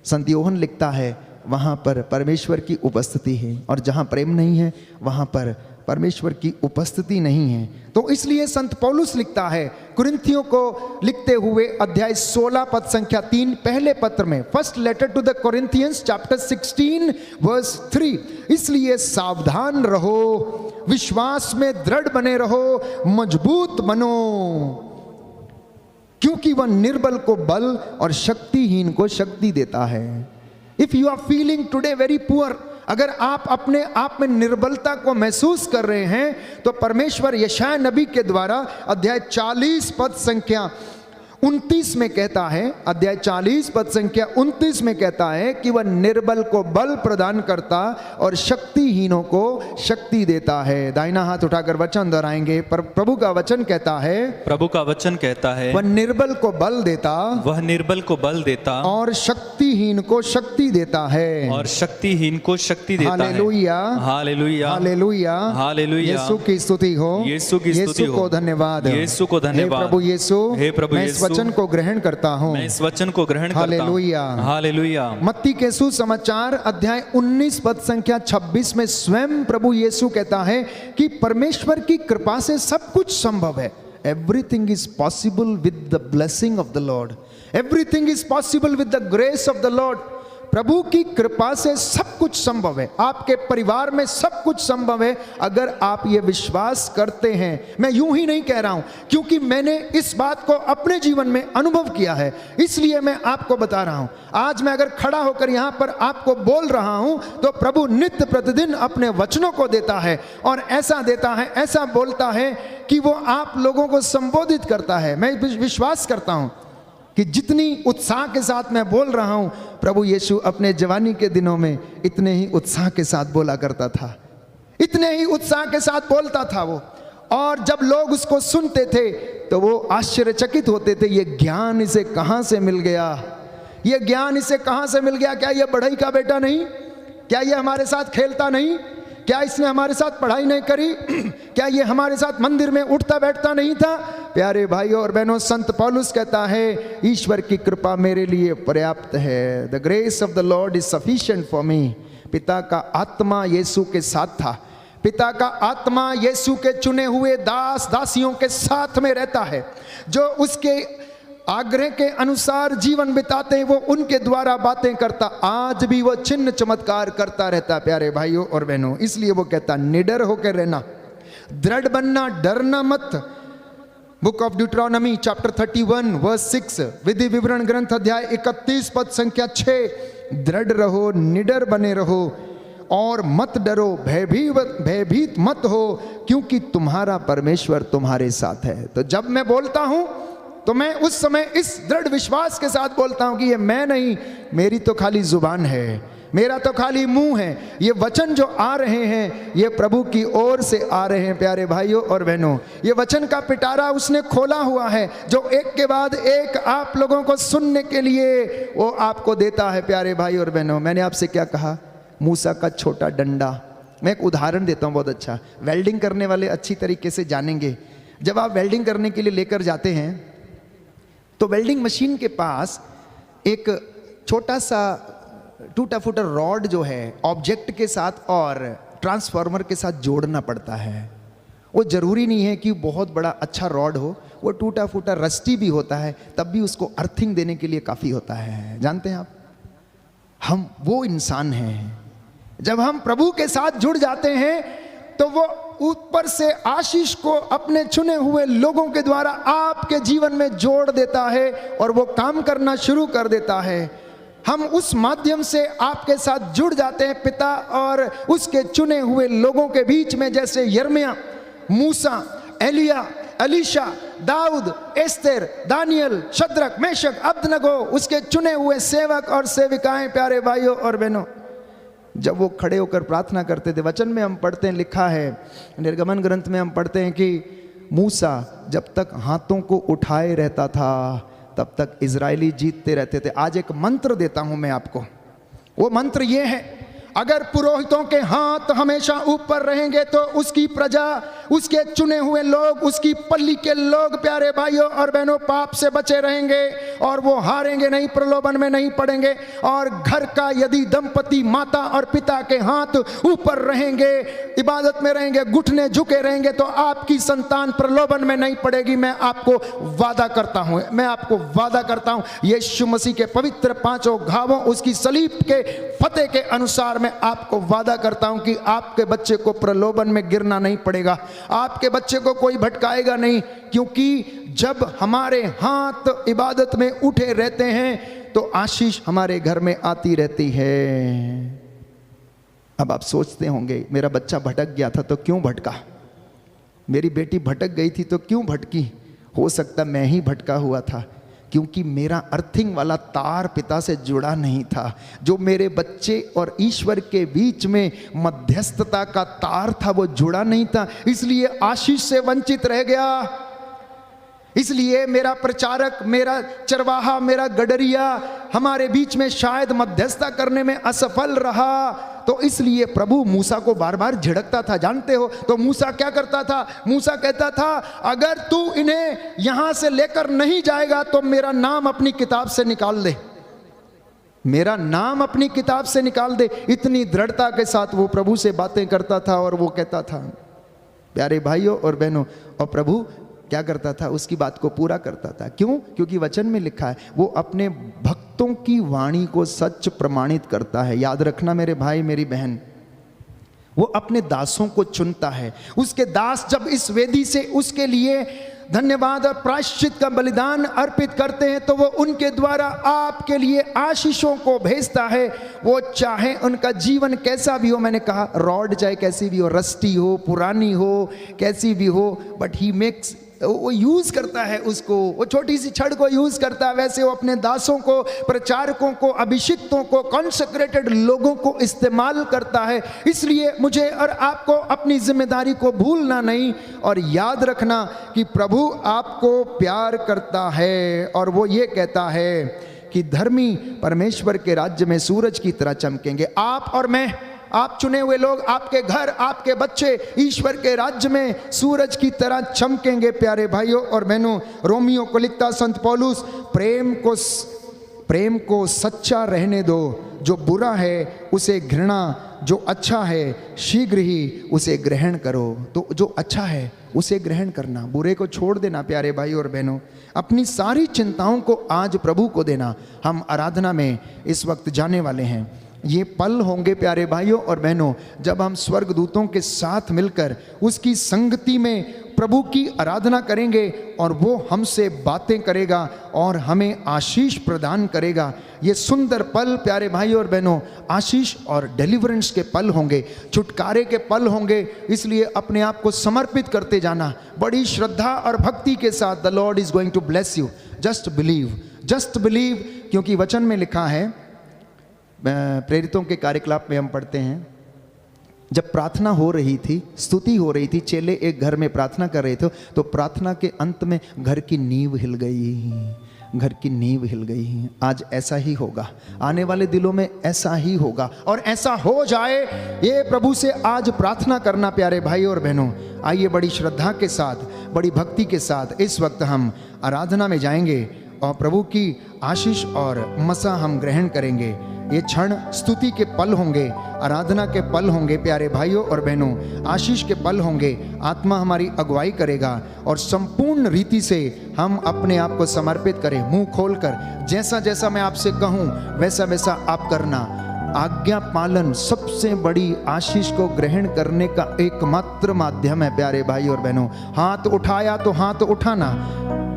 संत योहन लिखता है, वहाँ पर परमेश्वर की उपस्थिति है, और जहाँ प्रेम नहीं है वहाँ पर परमेश्वर की उपस्थिति नहीं है। तो इसलिए संत पौलुस लिखता है कुरिन्थियों को लिखते हुए अध्याय 16 पद संख्या 3 पहले पत्र में, first letter to the Corinthians chapter 16 verse 3, इसलिए सावधान रहो, विश्वास में दृढ़ बने रहो, मजबूत बनो, क्योंकि वह निर्बल को बल और शक्तिहीन को शक्ति देता है। If you are feeling today very poor, अगर आप अपने आप में निर्बलता को महसूस कर रहे हैं तो परमेश्वर यशायाह नबी के द्वारा अध्याय 40 पद संख्या 29 में कहता है, अध्याय 40 पद संख्या 29 में कहता है कि वह निर्बल को बल प्रदान करता और शक्तिहीनों को शक्ति देता है। दाहिना हाथ उठाकर वचन दोहराएंगे। पर प्रभु का वचन कहता है, प्रभु का वचन कहता है, वह निर्बल को बल देता, वह निर्बल को बल देता और शक्तिहीन को शक्ति देता है, और शक्तिहीन को शक्ति देता है। Hallelujah, hallelujah, hallelujah, hallelujah. यीशु की स्तुति हो, यीशु की स्तुति यीशु हो, को धन्यवाद, यीशु को धन्यवाद। हे प्रभु यीशु, हे प्रभु मैं इस यीशु, वचन को ग्रहण करता हूँ, मैं इस वचन को ग्रहण करता हूँ। Hallelujah, hallelujah. मत्ती के सुसमाचार अध्याय 19 पद संख्या 26 में स्वयं प्रभु यीशु कहता है कि परमेश्वर की कृपा से सब कुछ संभव है। Everything is possible with the blessing of the lord, everything is possible with the grace of the lord. प्रभु की कृपा से सब कुछ संभव है, आपके परिवार में सब कुछ संभव है अगर आप ये विश्वास करते हैं। मैं यूं ही नहीं कह रहा हूं, क्योंकि मैंने इस बात को अपने जीवन में अनुभव किया है, इसलिए मैं आपको बता रहा हूं। आज मैं अगर खड़ा होकर यहां पर आपको बोल रहा हूं तो प्रभु नित्य प्रतिदिन अपने वचनों को देता है और ऐसा देता है, ऐसा बोलता है कि वो आप लोगों को संबोधित करता है। मैं विश्वास करता हूं कि जितनी उत्साह के साथ मैं बोल रहा हूं, प्रभु यीशु अपने जवानी के दिनों में इतने ही उत्साह के साथ बोला करता था, इतने ही उत्साह के साथ बोलता था वो। और जब लोग उसको सुनते थे तो वो आश्चर्यचकित होते थे, ये ज्ञान इसे कहां से मिल गया, ये ज्ञान इसे कहां से मिल गया। क्या ये बढ़ई का बेटा नहीं? क्या ये हमारे साथ खेलता नहीं? क्या इसने हमारे साथ पढ़ाई नहीं करी? क्या ये हमारे साथ मंदिर में उठता बैठता नहीं था? प्यारे भाइयों और बहनों, संत पौलुस कहता है ईश्वर की कृपा मेरे लिए पर्याप्त है। The grace of the Lord is sufficient for me. पिता का आत्मा यीशु के साथ था, पिता का आत्मा यीशु के चुने हुए दास दासियों के साथ में रहता है, जो उसके आग्रह के अनुसार जीवन बिताते हैं, वो उनके द्वारा बातें करता, आज भी वो चिन्ह चमत्कार करता रहता। प्यारे भाइयों और बहनों, इसलिए वो कहता निडर होकर रहना, दृढ़ बनना, डरना मत। बुक ऑफ ड्यूटरोनॉमी चैप्टर 31 वर्स 6, विधि विवरण ग्रंथ अध्याय 31 पद संख्या 6, दृढ़ रहो, निडर बने रहो और मत डरो, भयभीत मत हो, क्योंकि तुम्हारा परमेश्वर तुम्हारे साथ है। तो जब मैं बोलता हूं तो मैं उस समय इस दृढ़ विश्वास के साथ बोलता हूं कि ये मैं नहीं, मेरी तो खाली जुबान है, मेरा तो खाली मुंह है, ये वचन जो आ रहे हैं ये प्रभु की ओर से आ रहे हैं। प्यारे भाइयों और बहनों, ये वचन का पिटारा उसने खोला हुआ है, जो एक के बाद एक आप लोगों को सुनने के लिए वो आपको देता है। प्यारे भाई और बहनों, मैंने आपसे क्या कहा? मूसा का छोटा डंडा। मैं एक उदाहरण देता हूँ बहुत अच्छा, वेल्डिंग करने वाले अच्छी तरीके से जानेंगे। जब आप वेल्डिंग करने के लिए लेकर जाते हैं तो वेल्डिंग मशीन के पास एक छोटा सा टूटा फूटा रॉड जो है ऑब्जेक्ट के साथ और ट्रांसफार्मर के साथ जोड़ना पड़ता है। वो ज़रूरी नहीं है कि बहुत बड़ा अच्छा रॉड हो, वो टूटा फूटा रस्टी भी होता है, तब भी उसको अर्थिंग देने के लिए काफ़ी होता है। जानते हैं आप, हम वो इंसान हैं, जब हम प्रभु के साथ जुड़ जाते हैं तो वो ऊपर से आशीष को अपने चुने हुए लोगों के द्वारा आपके जीवन में जोड़ देता है और वो काम करना शुरू कर देता है। हम उस माध्यम से आपके साथ जुड़ जाते हैं पिता और उसके चुने हुए लोगों के बीच में, जैसे यिर्मयाह, मूसा, एलिया, एलीशा, दाऊद, एस्तेर, दानियल, शद्रक, मेशक, अबदनगो, उसके चुने हुए सेवक और सेविकाएं। प्यारे भाइयों और बहनों, जब वो खड़े होकर प्रार्थना करते थे, वचन में हम पढ़ते हैं, लिखा है निर्गमन ग्रंथ में हम पढ़ते हैं कि मूसा जब तक हाथों को उठाए रहता था तब तक इजरायली जीतते रहते थे। आज एक मंत्र देता हूं मैं आपको, वो मंत्र ये है, अगर पुरोहितों के हाथ हमेशा ऊपर रहेंगे तो उसकी प्रजा उसके चुने हुए लोग, उसकी पल्ली के लोग प्यारे भाइयों और बहनों पाप से बचे रहेंगे और वो हारेंगे नहीं, प्रलोभन में नहीं पड़ेंगे। और घर का यदि दंपति माता और पिता के हाथ ऊपर रहेंगे, इबादत में रहेंगे, घुटने झुके रहेंगे, तो आपकी संतान प्रलोभन में नहीं पड़ेगी। मैं आपको वादा करता हूं, मैं आपको वादा करता हूं, यीशु मसीह के पवित्र 5 घावों, उसकी सलीब के फतेह के अनुसार मैं आपको वादा करता हूं कि आपके बच्चे को प्रलोभन में गिरना नहीं पड़ेगा, आपके बच्चे को कोई भटकाएगा नहीं। क्योंकि जब हमारे हाथ इबादत में उठे रहते हैं तो आशीष हमारे घर में आती रहती है। अब आप सोचते होंगे मेरा बच्चा भटक गया था तो क्यों भटका, मेरी बेटी भटक गई थी तो क्यों भटकी। हो सकता मैं ही भटका हुआ था, क्योंकि मेरा अर्थिंग वाला तार पिता से जुड़ा नहीं था। जो मेरे बच्चे और ईश्वर के बीच में मध्यस्थता का तार था वो जुड़ा नहीं था, इसलिए आशीष से वंचित रह गया। इसलिए मेरा प्रचारक, मेरा चरवाहा, मेरा गडरिया हमारे बीच में शायद मध्यस्थता करने में असफल रहा। तो इसलिए प्रभु मूसा को बार बार झिड़कता था, जानते हो। तो मूसा क्या करता था, मूसा कहता था अगर तू इन्हें यहां से लेकर नहीं जाएगा तो मेरा नाम अपनी किताब से निकाल दे, मेरा नाम अपनी किताब से निकाल दे। इतनी दृढ़ता के साथ वो प्रभु से बातें करता था और वो कहता था, प्यारे भाइयों और बहनों, और प्रभु क्या करता था, उसकी बात को पूरा करता था। क्यों? क्योंकि वचन में लिखा है वो अपने भक्तों की वाणी को सच प्रमाणित करता है। याद रखना मेरे भाई मेरी बहन, वो अपने दासों को चुनता है। उसके दास जब इस वेदी से उसके लिए धन्यवाद और प्रायश्चित का बलिदान अर्पित करते हैं तो वो उनके द्वारा आपके लिए आशीषों को भेजता है। वो चाहे उनका जीवन कैसा भी हो, मैंने कहा रॉड चाहे कैसी भी हो, रस्टी हो, पुरानी हो, कैसी भी हो, बट ही मेक्स, वो यूज करता है उसको, वो छोटी सी छड़ को यूज करता है। वैसे वो अपने दासों को, प्रचारकों को, अभिषिक्तों को, कॉन्सेक्रेटेड लोगों को इस्तेमाल करता है। इसलिए मुझे और आपको अपनी जिम्मेदारी को भूलना नहीं और याद रखना कि प्रभु आपको प्यार करता है और वो ये कहता है कि धर्मी परमेश्वर के राज्य में सूरज की तरह चमकेंगे। आप और मैं, आप चुने हुए लोग, आपके घर, आपके बच्चे ईश्वर के राज्य में सूरज की तरह चमकेंगे। प्यारे भाइयों और बहनों, रोमियो को लिखता संत पौलुस, प्रेम को सच्चा रहने दो, जो बुरा है उसे घृणा, जो अच्छा है शीघ्र ही उसे ग्रहण करो। तो जो अच्छा है उसे ग्रहण करना, बुरे को छोड़ देना। प्यारे भाई और बहनों, अपनी सारी चिंताओं को आज प्रभु को देना। हम आराधना में इस वक्त जाने वाले हैं। ये पल होंगे प्यारे भाइयों और बहनों जब हम स्वर्गदूतों के साथ मिलकर उसकी संगति में प्रभु की आराधना करेंगे और वो हमसे बातें करेगा और हमें आशीष प्रदान करेगा। ये सुंदर पल प्यारे भाइयों और बहनों आशीष और डिलीवरेंस के पल होंगे, छुटकारे के पल होंगे। इसलिए अपने आप को समर्पित करते जाना बड़ी श्रद्धा और भक्ति के साथ। The Lord is going to bless you, just believe, just believe. क्योंकि वचन में लिखा है, प्रेरितों के कार्यकलाप में हम पढ़ते हैं, जब प्रार्थना हो रही थी, स्तुति हो रही थी, चेले एक घर में प्रार्थना कर रहे थे, तो प्रार्थना के अंत में घर की नींव हिल गई, घर की नींव हिल गई। आज ऐसा ही होगा, आने वाले दिनों में ऐसा ही होगा और ऐसा हो जाए, ये प्रभु से आज प्रार्थना करना प्यारे भाई और बहनों। आइए बड़ी श्रद्धा के साथ, बड़ी भक्ति के साथ इस वक्त हम आराधना में जाएंगे और प्रभु की आशीष और मसा हम ग्रहण करेंगे। ये क्षण स्तुति के पल होंगे, आराधना के पल होंगे प्यारे भाइयों और बहनों, आशीष के पल होंगे। आत्मा हमारी अगुवाई करेगा और संपूर्ण रीति से हम अपने आप को समर्पित करें, मुंह खोलकर। जैसा जैसा मैं आपसे कहूँ वैसा वैसा आप करना। आज्ञा पालन सबसे बड़ी आशीष को ग्रहण करने का एकमात्र माध्यम है प्यारे भाई और बहनों। हाथ उठाया तो हाथ उठाना,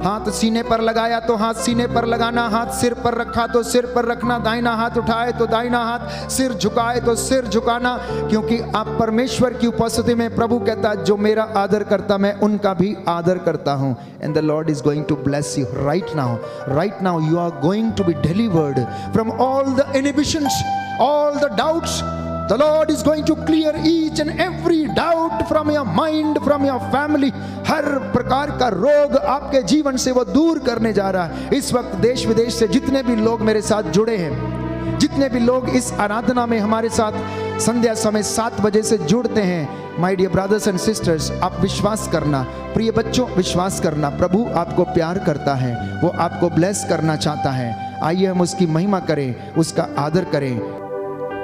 हाथ सीने पर लगाया तो हाथ सीने पर लगाना, हाथ सिर पर रखा तो सिर पर रखना, दाहिना हाथ उठाए तो दाहिना हाथ, सिर झुकाए तो सिर झुकाना। क्योंकि आप परमेश्वर की उपस्थिति में, प्रभु कहता है जो मेरा आदर करता मैं उनका भी आदर करता हूं। And the Lord is going to bless you right now. Right now you are going to be delivered from all the inhibitions, all the doubts. The Lord is going to clear each and every doubt from your mind, from your family. हर प्रकार का रोग आपके जीवन से वो दूर करने जा रहा है। इस वक्त देश विदेश से जितने भी लोग मेरे साथ जुड़े हैं, जितने भी लोग इस आराधना में हमारे साथ संध्या समय 7 बजे से जुड़ते हैं। My dear brothers and sisters, आप विश्वास करना, प्रिय बच्चों विश्वास करना, प्रभु आपको प्यार करता है, वो आपको ब्लेस करना चाहता है। आइए हम उसकी महिमा करें, उसका आदर करें।